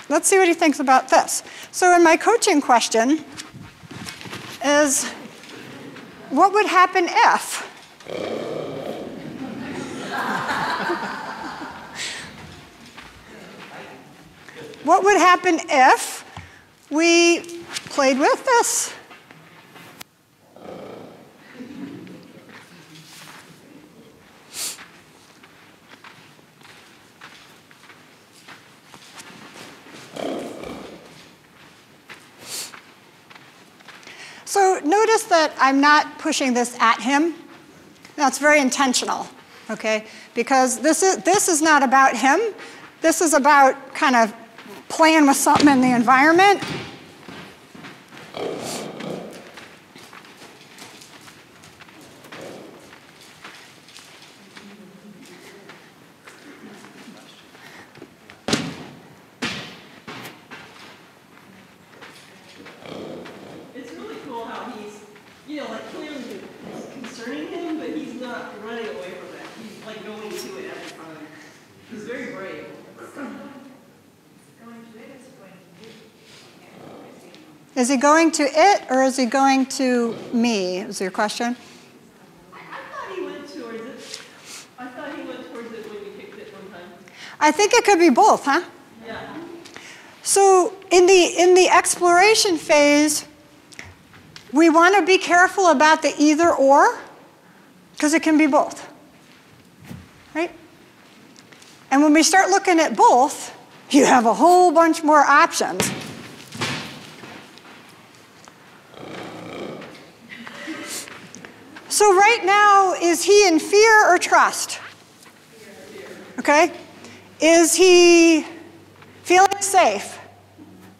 Let's see what he thinks about this. So in my coaching question is, what would happen if? What would happen if we played with this? So notice that I'm not pushing this at him. That's very intentional, okay? Because this is not about him. This is about kind of playing with something in the environment. It's really cool how he's, you know, like clearly it's concerning him, but he's not running away from it. He's He's very brave. Is he going to it or is he going to me, is your question? I thought he went towards it. I thought he went towards it when you kicked it one time. I think it could be both, huh? Yeah. So in the exploration phase, we want to be careful about the either or, because it can be both, right? And when we start looking at both, you have a whole bunch more options. So right now, is he in fear or trust? Okay? Is he feeling safe?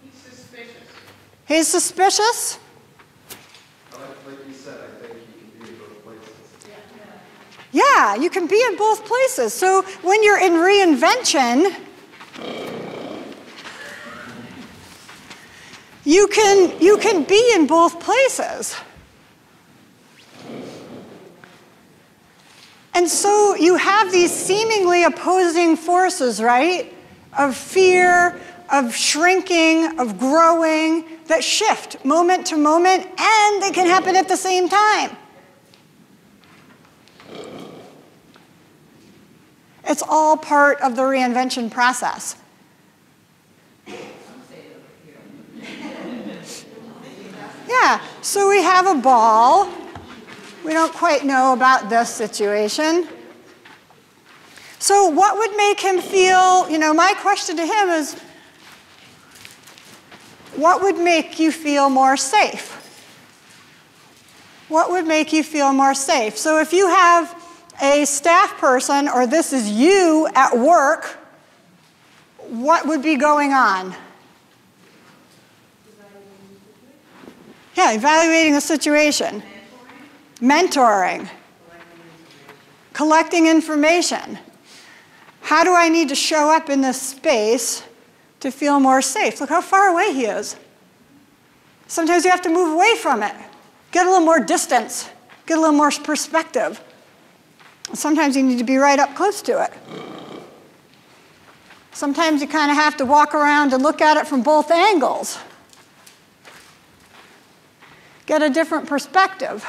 He's suspicious. He's suspicious? Like you said, I think he can be in both places. Yeah, you can be in both places. So when you're in reinvention, you can be in both places. And so you have these seemingly opposing forces, right? Of fear, of shrinking, of growing, that shift moment to moment, and they can happen at the same time. It's all part of the reinvention process. Yeah, so we have a ball. We don't quite know about this situation. So what would make him feel, my question to him is, what would make you feel more safe? What would make you feel more safe? So if you have a staff person, or this is you at work, what would be going on? Yeah, evaluating the situation. Mentoring. Collecting information. How do I need to show up in this space to feel more safe? Look how far away he is. Sometimes you have to move away from it. Get a little more distance. Get a little more perspective. Sometimes you need to be right up close to it. Sometimes you kind of have to walk around and look at it from both angles. Get a different perspective.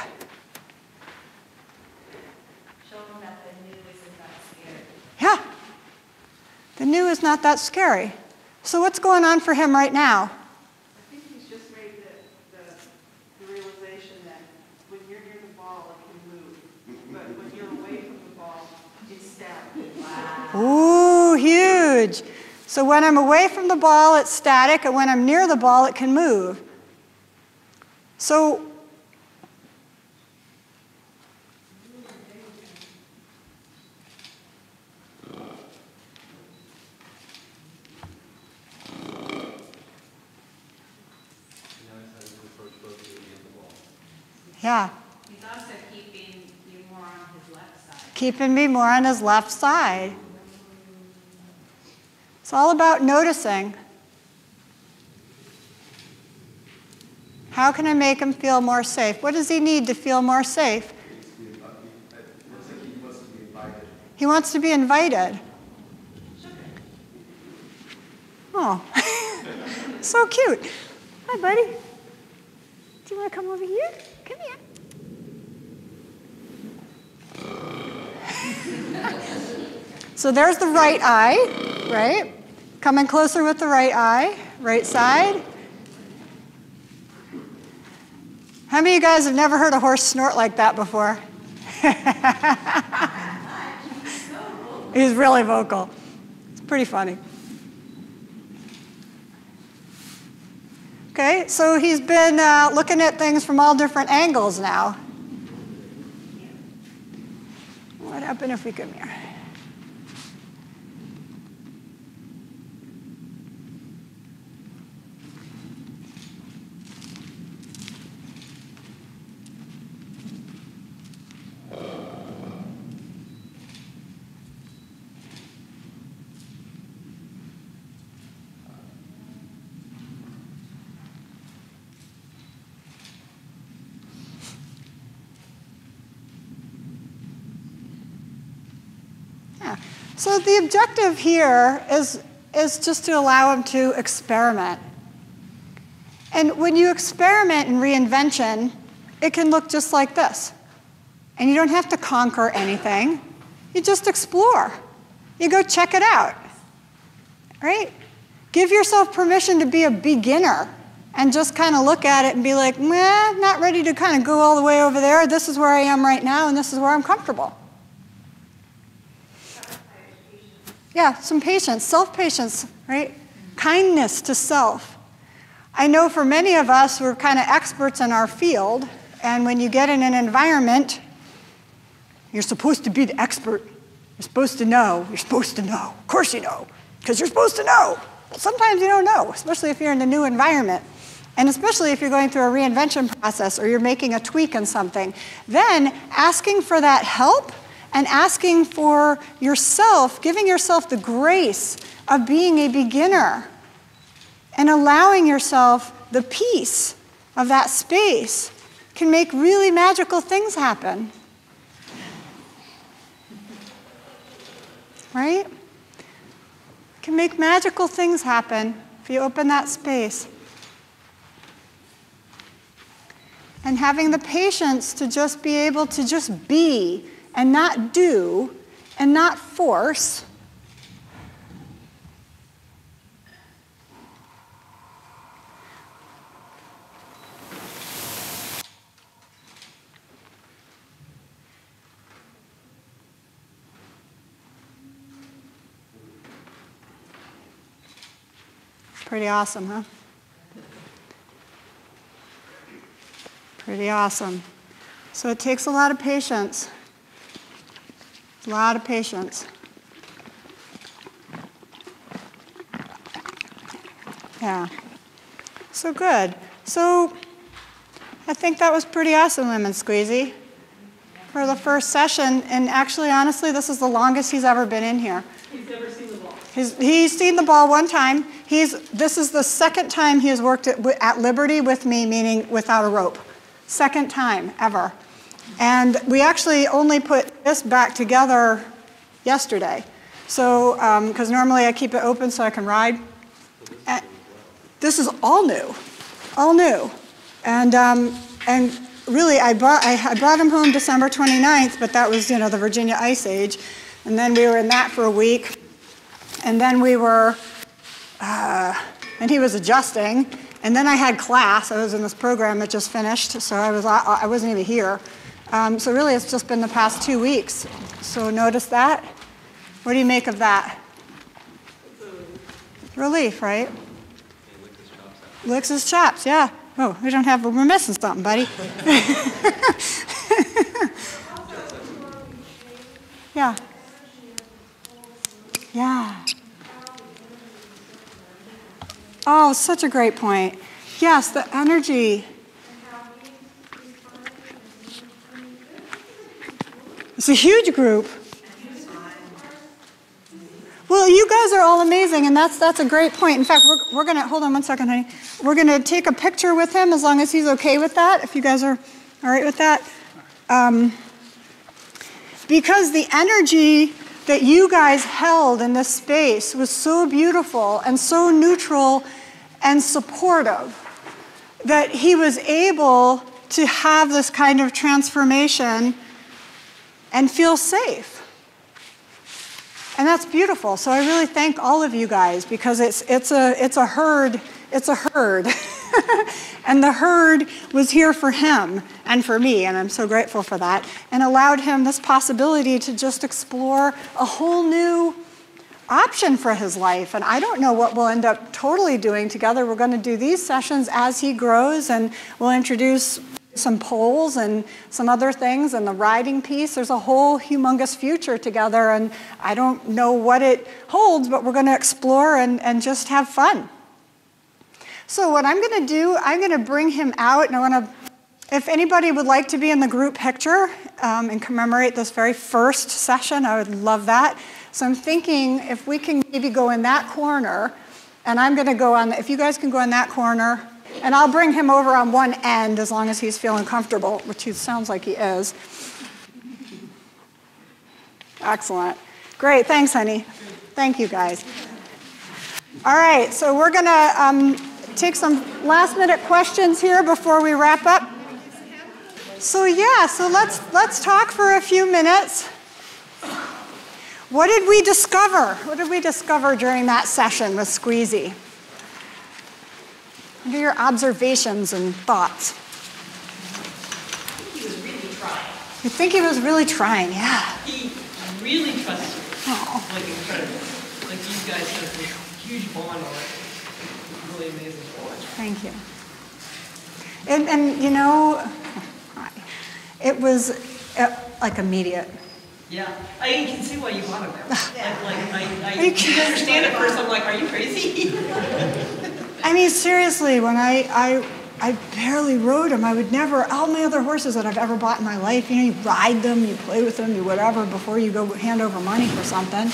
Show them that the new isn't that scary. Yeah. The new is not that scary. So what's going on for him right now? I think he's just made the realization that when you're near the ball, it can move. But when you're away from the ball, it's static. Ooh, huge. So when I'm away from the ball, it's static, and when I'm near the ball, it can move. So yeah. He's also keeping you more on his left side. Keeping me more on his left side. It's all about noticing. How can I make him feel more safe? What does he need to feel more safe? It looks like he wants to be invited. He wants to be invited. Oh, so cute. Hi, buddy. Do you want to come over here? Come here. So there's the right eye, right? Coming closer with the right eye, right side. How many of you guys have never heard a horse snort like that before? He's really vocal. It's pretty funny. Okay, so he's been looking at things from all different angles now. What happened if we come here? So the objective here is just to allow him to experiment. And when you experiment in reinvention, it can look just like this. And you don't have to conquer anything. You just explore. You go check it out, right? Give yourself permission to be a beginner and just kind of look at it and be like, meh, not ready to kind of go all the way over there. This is where I am right now, and this is where I'm comfortable. Yeah, some patience, self-patience, right? Kindness to self. I know for many of us, we're kind of experts in our field, and when you get in an environment, you're supposed to be the expert. You're supposed to know. You're supposed to know. Of course you know, because you're supposed to know. But sometimes you don't know, especially if you're in a new environment. And especially if you're going through a reinvention process or you're making a tweak in something. Then asking for that help and asking for yourself, giving yourself the grace of being a beginner and allowing yourself the peace of that space can make really magical things happen. Right? Can make magical things happen if you open that space. And having the patience to just be able to just be and not do and not force. Pretty awesome, huh? Pretty awesome. So it takes a lot of patience. A lot of patience. Yeah. So good. So I think that was pretty awesome, Lemon Squeezy, for the first session. And actually, honestly, this is the longest he's ever been in here. He's never seen the ball. He's seen the ball one time. This is the second time he has worked at Liberty with me, meaning without a rope. Second time ever. And we actually only put this back together yesterday. So, because normally I keep it open so I can ride. And this is all new, all new. And really, I brought him home December 29th, but that was, the Virginia Ice Age. And then we were in that for a week. And then we were, and he was adjusting. And then I had class. I was in this program that just finished, so I wasn't even here. So really, it's just been the past 2 weeks. So notice that. What do you make of that? Relief, right? Licks his chops, yeah. Oh, we're missing something, buddy. Yeah. Yeah. Oh, such a great point. Yes, the energy. It's a huge group. Well, you guys are all amazing, and that's a great point. In fact, we're going to, hold on one second, honey. We're going to take a picture with him as long as he's okay with that, if you guys are all right with that. Because the energy that you guys held in this space was so beautiful and so neutral and supportive that he was able to have this kind of transformation and feel safe. And that's beautiful. So I really thank all of you guys because it's a herd. It's a herd. And the herd was here for him and for me, and I'm so grateful for that, and allowed him this possibility to just explore a whole new option for his life. And I don't know what we'll end up totally doing together. We're going to do these sessions as he grows, and we'll introduce some poles and some other things, and the riding piece. There's a whole humongous future together, and I don't know what it holds, but we're going to explore and just have fun. So what I'm going to do, I'm going to bring him out, and I want to, if anybody would like to be in the group picture and commemorate this very first session, I would love that. So I'm thinking if we can maybe go in that corner, and I'm going to go on, if you guys can go in that corner, and I'll bring him over on one end as long as he's feeling comfortable, which he sounds like he is. Excellent. Great, thanks, honey. Thank you, guys. All right, so we're gonna take some last-minute questions here before we wrap up. So let's talk for a few minutes. What did we discover? What did we discover during that session with Squeezy? What are your observations and thoughts? He was really trying. You think he was really trying, yeah. He really trusted me. Oh. Like incredible. Like you guys have this huge bond on it. It's really amazing to watch. Thank you. And you know, it was like immediate. Yeah, I can see why you bought him now. I You didn't understand at first. I'm like, are you crazy? I mean, seriously, when I barely rode him, I would never, all my other horses that I've ever bought in my life, you know, you ride them, you play with them, you whatever, before you go hand over money for something.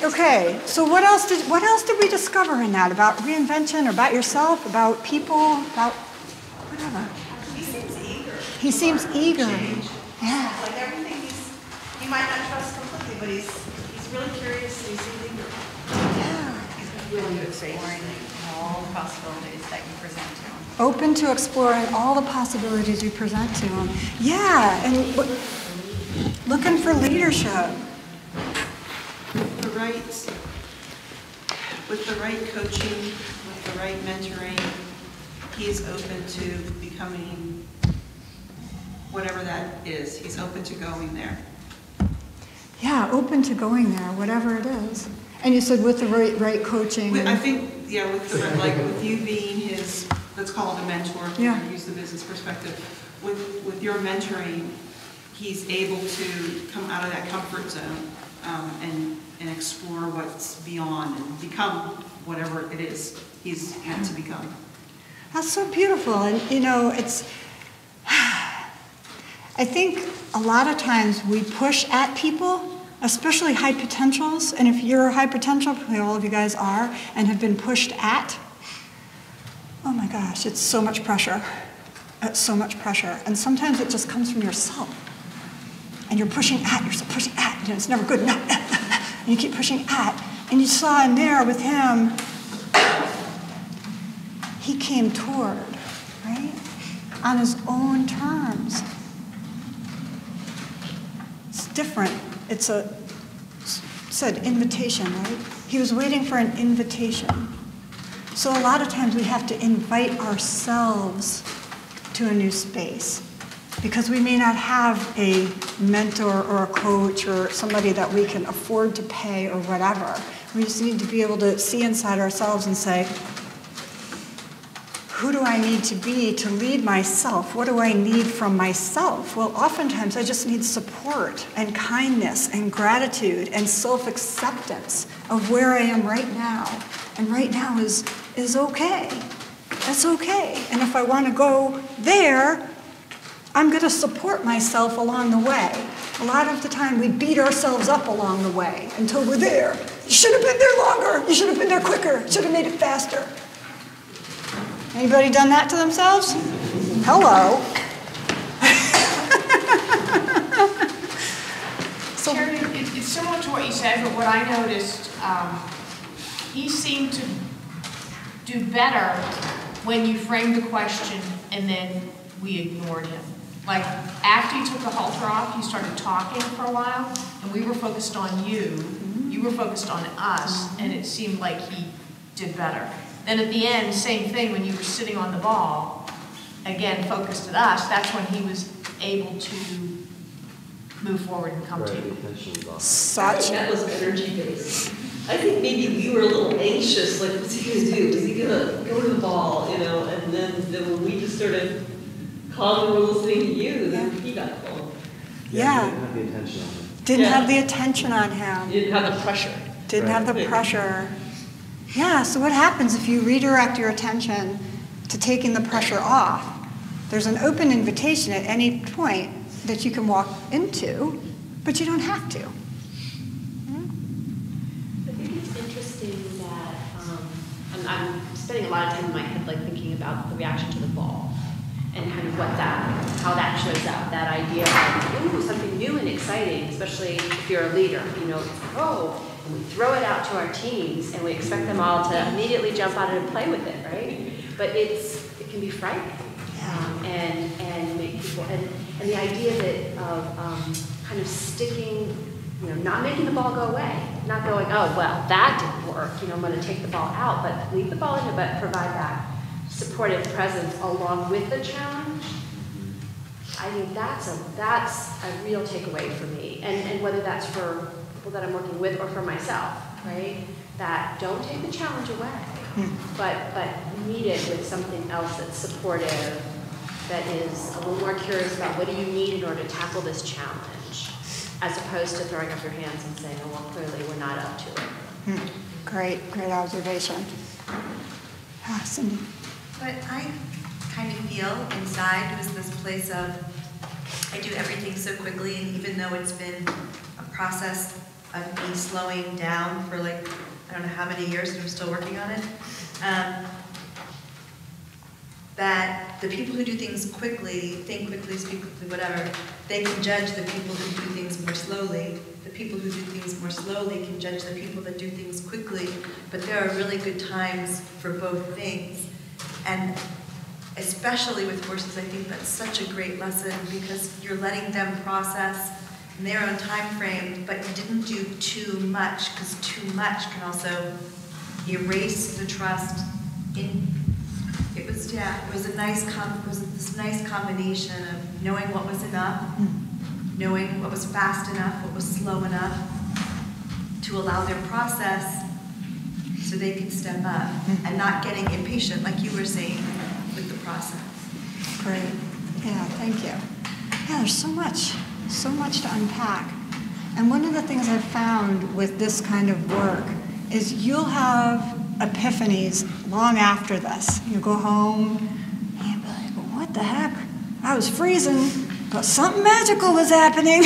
Okay, so what else did we discover in that about reinvention, or about yourself, about people, about whatever? He seems eager. He seems eager. Yeah. Like everything he might not trust completely, but he's really curious and he seems eager. Yeah. Really exploring all the possibilities that you present to him. Open to exploring all the possibilities you present to him. Yeah, and looking for leadership. With the right coaching, with the right mentoring, he's open to becoming whatever that is. He's open to going there. Yeah, open to going there, whatever it is. And you said with the right coaching. I think, yeah, with you being his, let's call it a mentor, if yeah. we use the business perspective. With your mentoring, he's able to come out of that comfort zone and explore what's beyond and become whatever it is he's meant to become. That's so beautiful. And you know, I think a lot of times we push at people, especially high potentials, and if you're a high potential, all of you guys are, and have been pushed at, oh my gosh, it's so much pressure. It's so much pressure. And sometimes it just comes from yourself. And you're pushing at, you know, it's never good enough. And you keep pushing at. And you saw in there with him, he came toward, right? On his own terms. It's different. It said invitation, right? He was waiting for an invitation. So a lot of times we have to invite ourselves to a new space because we may not have a mentor or a coach or somebody that we can afford to pay or whatever. We just need to be able to see inside ourselves and say, who do I need to be to lead myself? What do I need from myself? Well, oftentimes I just need support and kindness and gratitude and self-acceptance of where I am right now. And right now is okay. That's okay. And if I want to go there, I'm going to support myself along the way. A lot of the time we beat ourselves up along the way until we're there. You should have been there longer. You should have been there quicker. Should have made it faster. Anybody done that to themselves? Hello. So, Shari, it's similar to what you said, but what I noticed, he seemed to do better when you framed the question and then we ignored him. Like, after you took the halter off, you started talking for a while, and we were focused on you, you were focused on us, and it seemed like he did better. Then at the end, same thing, when you were sitting on the ball, again, focused at us, that's when he was able to move forward and come to you. That was energy-based. I think maybe we were a little anxious, like, what's he going to do? Is he going to go to the ball, you know? And then when we just started calm and were listening to you, then he got calm. Yeah. Didn't have the attention on him. Didn't have the attention on him. You didn't have the pressure. Didn't have the pressure. Yeah, so what happens if you redirect your attention to taking the pressure off? There's an open invitation at any point that you can walk into, but you don't have to. I think it's interesting that I'm spending a lot of time in my head like thinking about the reaction to the ball. and kind of how that shows up, that idea of, ooh, something new and exciting, especially if you're a leader, you know, it's like, oh, and we throw it out to our teams and we expect them all to immediately jump on it and play with it, right? But it can be frightening, and make people, and the idea that of kind of sticking, you know, not making the ball go away, not going, oh, well, that didn't work, you know, I'm going to take the ball out, but leave the ball in it, but provide that supportive presence along with the challenge. I think that's a real takeaway for me, and whether that's for people that I'm working with or for myself, right? That don't take the challenge away, but meet it with something else that's supportive, that is a little more curious about what do you need in order to tackle this challenge, as opposed to throwing up your hands and saying, oh, well, clearly we're not up to it. Great observation. Cindy. But I kind of feel inside was this place of, I do everything so quickly, and even though it's been a process of me slowing down for like, I don't know how many years, and I'm still working on it, that the people who do things quickly, think quickly, speak quickly, whatever, they can judge the people who do things more slowly. The people who do things more slowly can judge the people that do things quickly, but there are really good times for both things. And especially with horses, I think that's such a great lesson, because you're letting them process in their own time frame, but you didn't do too much, because too much can also erase the trust. It was this nice combination of knowing what was enough, knowing what was fast enough, what was slow enough to allow their process so they can step up and not getting impatient, like you were saying, with the process. Great. Yeah, thank you. Yeah, there's so much to unpack. And one of the things I've found with this kind of work is you'll have epiphanies long after this. You go home and you'll be like, well, what the heck? I was freezing, but something magical was happening.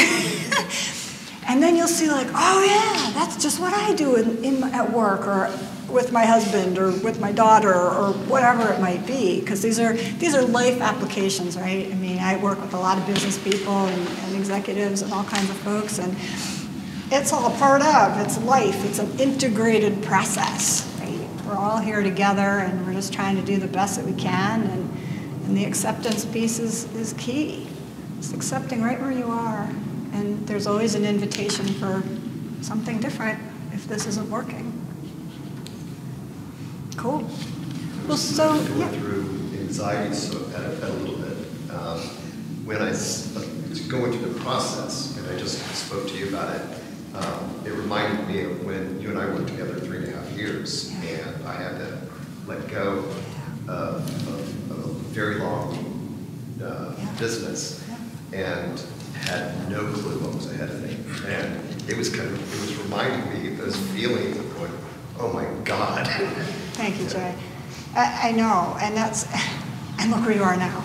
And then you'll see like, oh yeah, that's just what I do at work, or with my husband, or with my daughter, or whatever it might be, because these are life applications, right? I mean, I work with a lot of business people and executives and all kinds of folks, and it's all part of, it's life, it's an integrated process, right? We're all here together, and we're just trying to do the best that we can, and the acceptance piece is key. Just accepting right where you are. And there's always an invitation for something different if this isn't working. Cool. Well, so, yeah. I went through anxiety a little bit. When I was going through the process, and I just spoke to you about it, it reminded me of when you and I worked together 3.5 years, and I had to let go of a very long business, and had no clue what was ahead of me. And it was reminding me of those feelings of going, oh my God. Thank you, Jay. I know, and look where you are now.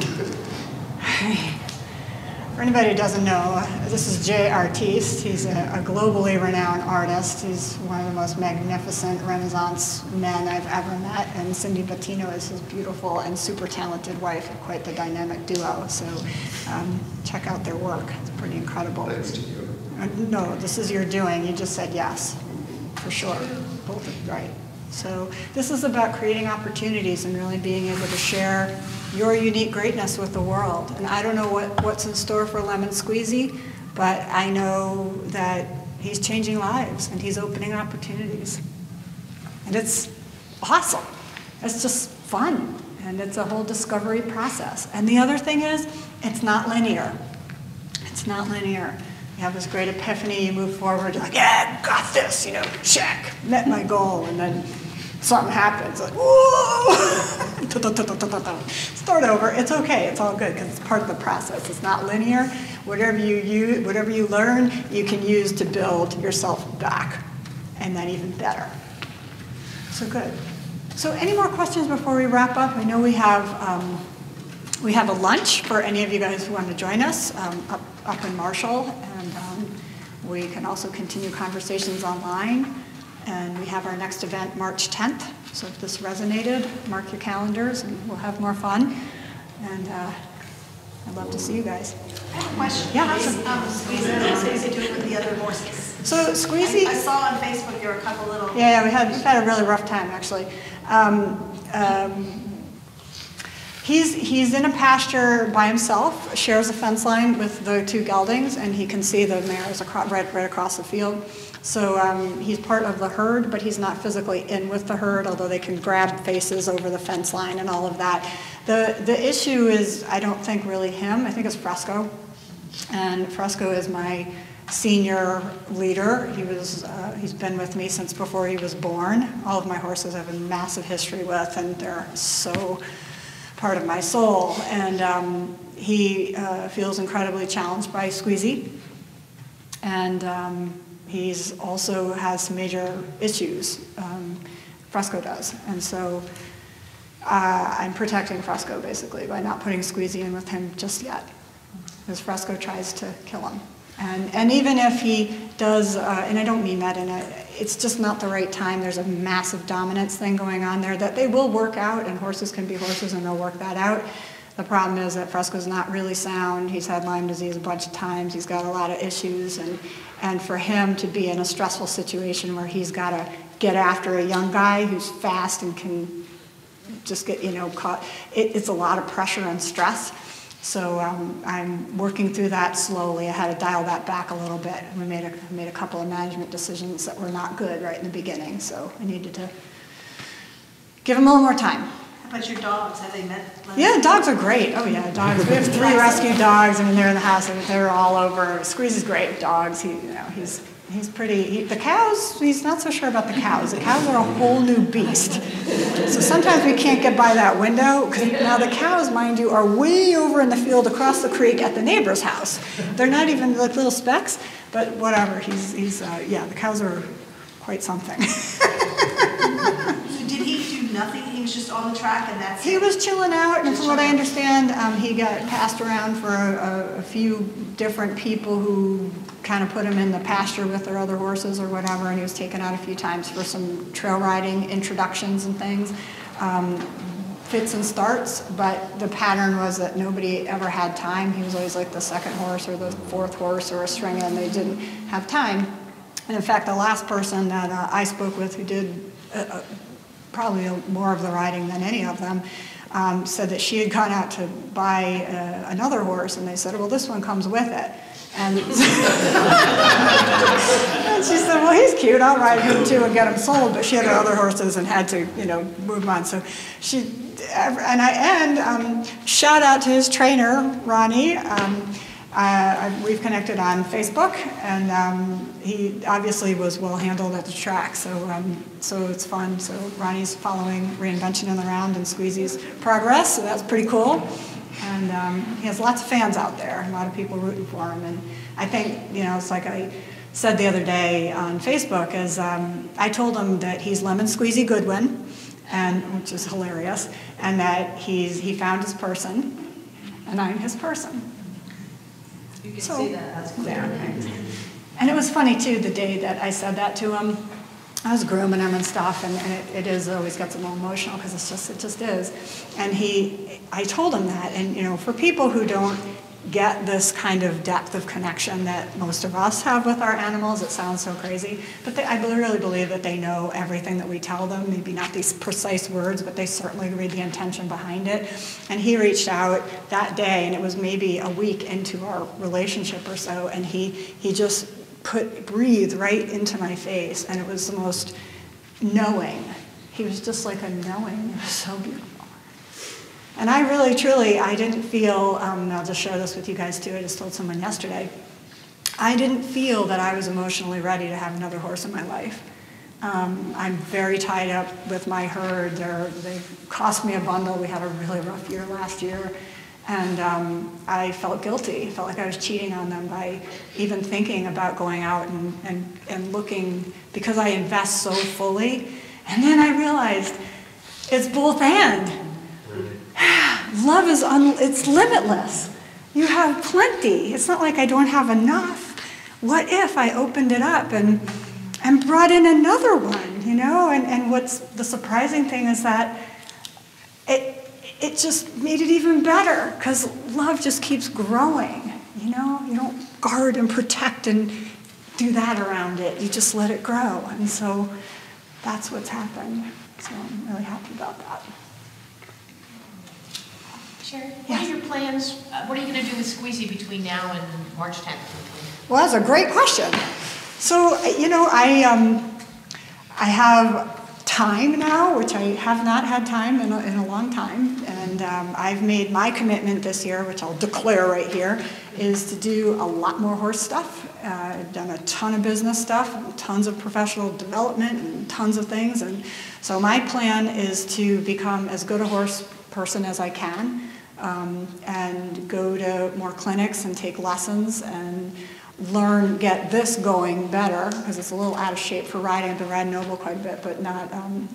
For anybody who doesn't know, this is Jay Artiste. He's a globally renowned artist. He's one of the most magnificent Renaissance men I've ever met, and Cindy Bettino is his beautiful and super talented wife, quite the dynamic duo. So check out their work. It's pretty incredible. Thanks to you. No, this is your doing. You just said yes, for sure. Both are right. So this is about creating opportunities and really being able to share your unique greatness with the world. And I don't know what's in store for Lemon Squeezy, but I know that he's changing lives and he's opening opportunities. And it's awesome. It's just fun. And it's a whole discovery process. And the other thing is, it's not linear. It's not linear. You have this great epiphany, you move forward, you're like, yeah, got this, check, met my goal, and then something happens, like, whoa! Start over, it's okay, it's all good, because it's part of the process, it's not linear. Whatever you learn, you can use to build yourself back, and then even better. So good. So any more questions before we wrap up? I know we have a lunch for any of you guys who want to join us up in Marshall, and we can also continue conversations online. And we have our next event March 10th. So if this resonated, mark your calendars, and we'll have more fun. And I'd love to see you guys. I have a question. Yeah, Squeezy, so you could do it with the other horses. So Squeezy, I saw on Facebook there were a couple little. yeah, we've had a really rough time actually. He's in a pasture by himself, shares a fence line with the two geldings, and he can see the mares right across the field. So he's part of the herd, but he's not physically in with the herd, although they can grab faces over the fence line and all of that. The issue is, I don't think really him, I think it's Fresco. And Fresco is my senior leader. He's been with me since before he was born. All of my horses I have a massive history with, and they're so part of my soul. And he feels incredibly challenged by Squeezy. And he's also has some major issues. Fresco does. And so I'm protecting Fresco basically by not putting Squeezy in with him just yet, because Fresco tries to kill him. And even if he does, and I don't mean that it's just not the right time. There's a massive dominance thing going on there that they will work out, and horses can be horses and they'll work that out. The problem is that Fresco's not really sound. He's had Lyme disease a bunch of times. He's got a lot of issues, and for him to be in a stressful situation where he's got to get after a young guy who's fast and can just get, caught, it's a lot of pressure and stress. So I'm working through that slowly. I had to dial that back a little bit. We made a couple of management decisions that were not good right in the beginning, so I needed to give him a little more time. How about your dogs? Have they met? Yeah, dogs are great. Oh yeah, dogs. We have 3 rescue dogs. I mean, they're in the house. They're all over. Squeezy's great with dogs. He's pretty. The cows, he's not so sure about the cows. The cows are a whole new beast. So sometimes we can't get by that window, because now the cows, mind you, are way over in the field across the creek at the neighbor's house. They're not even like little specks, but whatever. Yeah, the cows are quite something. So did he do nothing? He was just on the track and that's He was chilling out, and from what I understand, he got passed around for a few different people who kind of put him in the pasture with their other horses or whatever, and he was taken out a few times for some trail riding introductions and things, fits and starts, but the pattern was that nobody ever had time. He was always like the second horse or the fourth horse or a stringer, and they didn't have time. And in fact, the last person that I spoke with who did probably more of the riding than any of them, said that she had gone out to buy another horse, and they said, well, this one comes with it. And, and she said, well, he's cute, I'll ride him too and get him sold. But she had her other horses and had to, move on. So shout out to his trainer, Ronnie. We've connected on Facebook, and he obviously was well handled at the track, so it's fun. So Ronnie's following Reinvention in the round and Squeezy's progress, so that's pretty cool. And he has lots of fans out there, a lot of people rooting for him. And I think, it's like I said the other day on Facebook, is I told him that he's Lemon Squeezy Goodwin, which is hilarious, and that he found his person, and I'm his person. You can see that. That's clear. Yeah. And it was funny too, the day that I said that to him. I was grooming him and stuff, and it always gets a little emotional because it just is. And I told him that, and for people who don't get this kind of depth of connection that most of us have with our animals, it sounds so crazy, but I really believe that they know everything that we tell them, maybe not these precise words, but they certainly read the intention behind it. And he reached out that day, and it was maybe a week into our relationship or so, and he just breathed right into my face, and it was the most knowing. He was just like a knowing. It was so beautiful. And I really, truly, I didn't feel, and I'll just share this with you guys too, I just told someone yesterday, I didn't feel that I was emotionally ready to have another horse in my life. I'm very tied up with my herd. They cost me a bundle. We had a really rough year last year. And I felt guilty. I felt like I was cheating on them by even thinking about going out and looking, because I invest so fully. And then I realized it's both and. Love is it's limitless. You have plenty. It's not like I don't have enough. What if I opened it up and brought in another one, And what's the surprising thing is that it just made it even better because love just keeps growing. You know, you don't guard and protect and do that around it. You just let it grow. And so that's what's happened. So I'm really happy about that. Shari, what are your plans? What are you going to do with Squeezy between now and March 10th? Well, that's a great question. So, you know, I have time now, which I have not had time in a long time. And I've made my commitment this year, which I'll declare right here, is to do a lot more horse stuff. I've done a ton of business stuff, tons of professional development, and tons of things. And so my plan is to become as good a horse person as I can, and go to more clinics and take lessons and learn, get this going better, because it's a little out of shape for riding. I've been riding Noble quite a bit, but not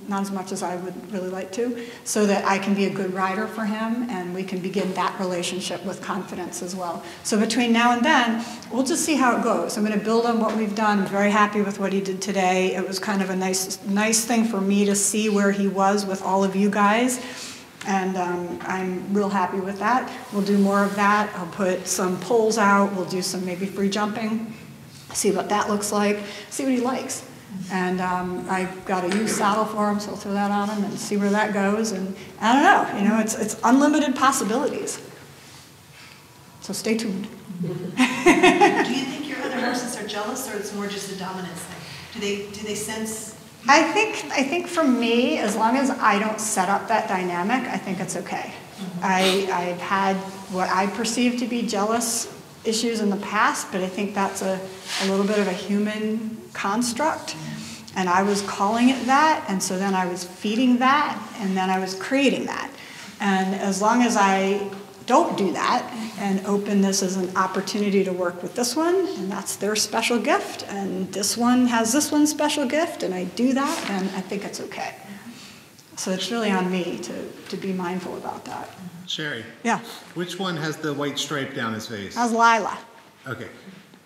as much as I would really like to, so that I can be a good rider for him and we can begin that relationship with confidence as well. So between now and then, we'll just see how it goes. I'm going to build on what we've done. I'm very happy with what he did today. It was kind of a nice thing for me to see where he was with all of you guys. And I'm real happy with that. We'll do more of that. I'll put some polls out. We'll do some maybe free jumping, see what that looks like, see what he likes. And I've got a used saddle for him, so I'll throw that on him and see where that goes. And I don't know, you know, it's unlimited possibilities. So stay tuned. Do you think your other horses are jealous, or it's more just a dominance thing? Do they sense? I think for me, as long as I don't set up that dynamic, I think it's okay. I've had what I perceive to be jealous issues in the past, but I think that's a little bit of a human construct. And I was calling it that, and so then I was feeding that, and then I was creating that. And as long as I don't do that and open this as an opportunity to work with this one, and that's their special gift, and this one has this one's special gift, and I do that, then I think it's okay. So it's really on me to be mindful about that. Sherry. Yeah. Which one has the white stripe down his face? How's Lila? Okay.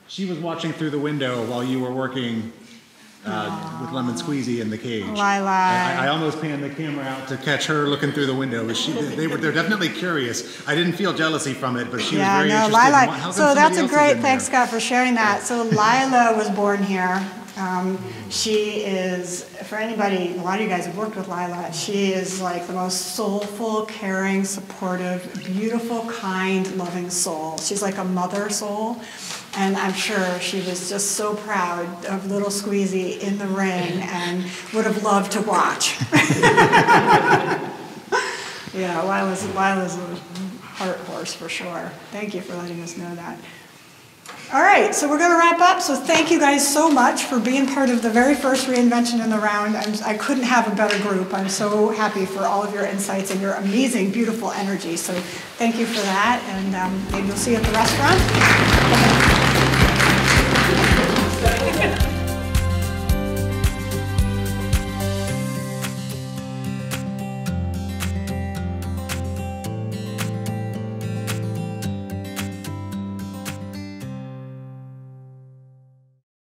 She was watching through the window while you were working with Lemon Squeezy in the cage. Lila. I almost panned the camera out to catch her looking through the window, but they're definitely curious. I didn't feel jealousy from it, but she was very interested. Lila. So that's a great, thanks Scott for sharing that. So Lila was born here. She is, for anybody, a lot of you guys have worked with Lila, she is like the most soulful, caring, supportive, beautiful, kind, loving soul. She's like a mother soul. And I'm sure she was just so proud of little Squeezy in the ring and would have loved to watch. Yeah, Lila's a heart horse for sure. Thank you for letting us know that. All right, so we're going to wrap up. So thank you guys so much for being part of the very first Reinvention in the Round. I couldn't have a better group. I'm so happy for all of your insights and your amazing, beautiful energy. So thank you for that, and maybe we'll see you at the restaurant.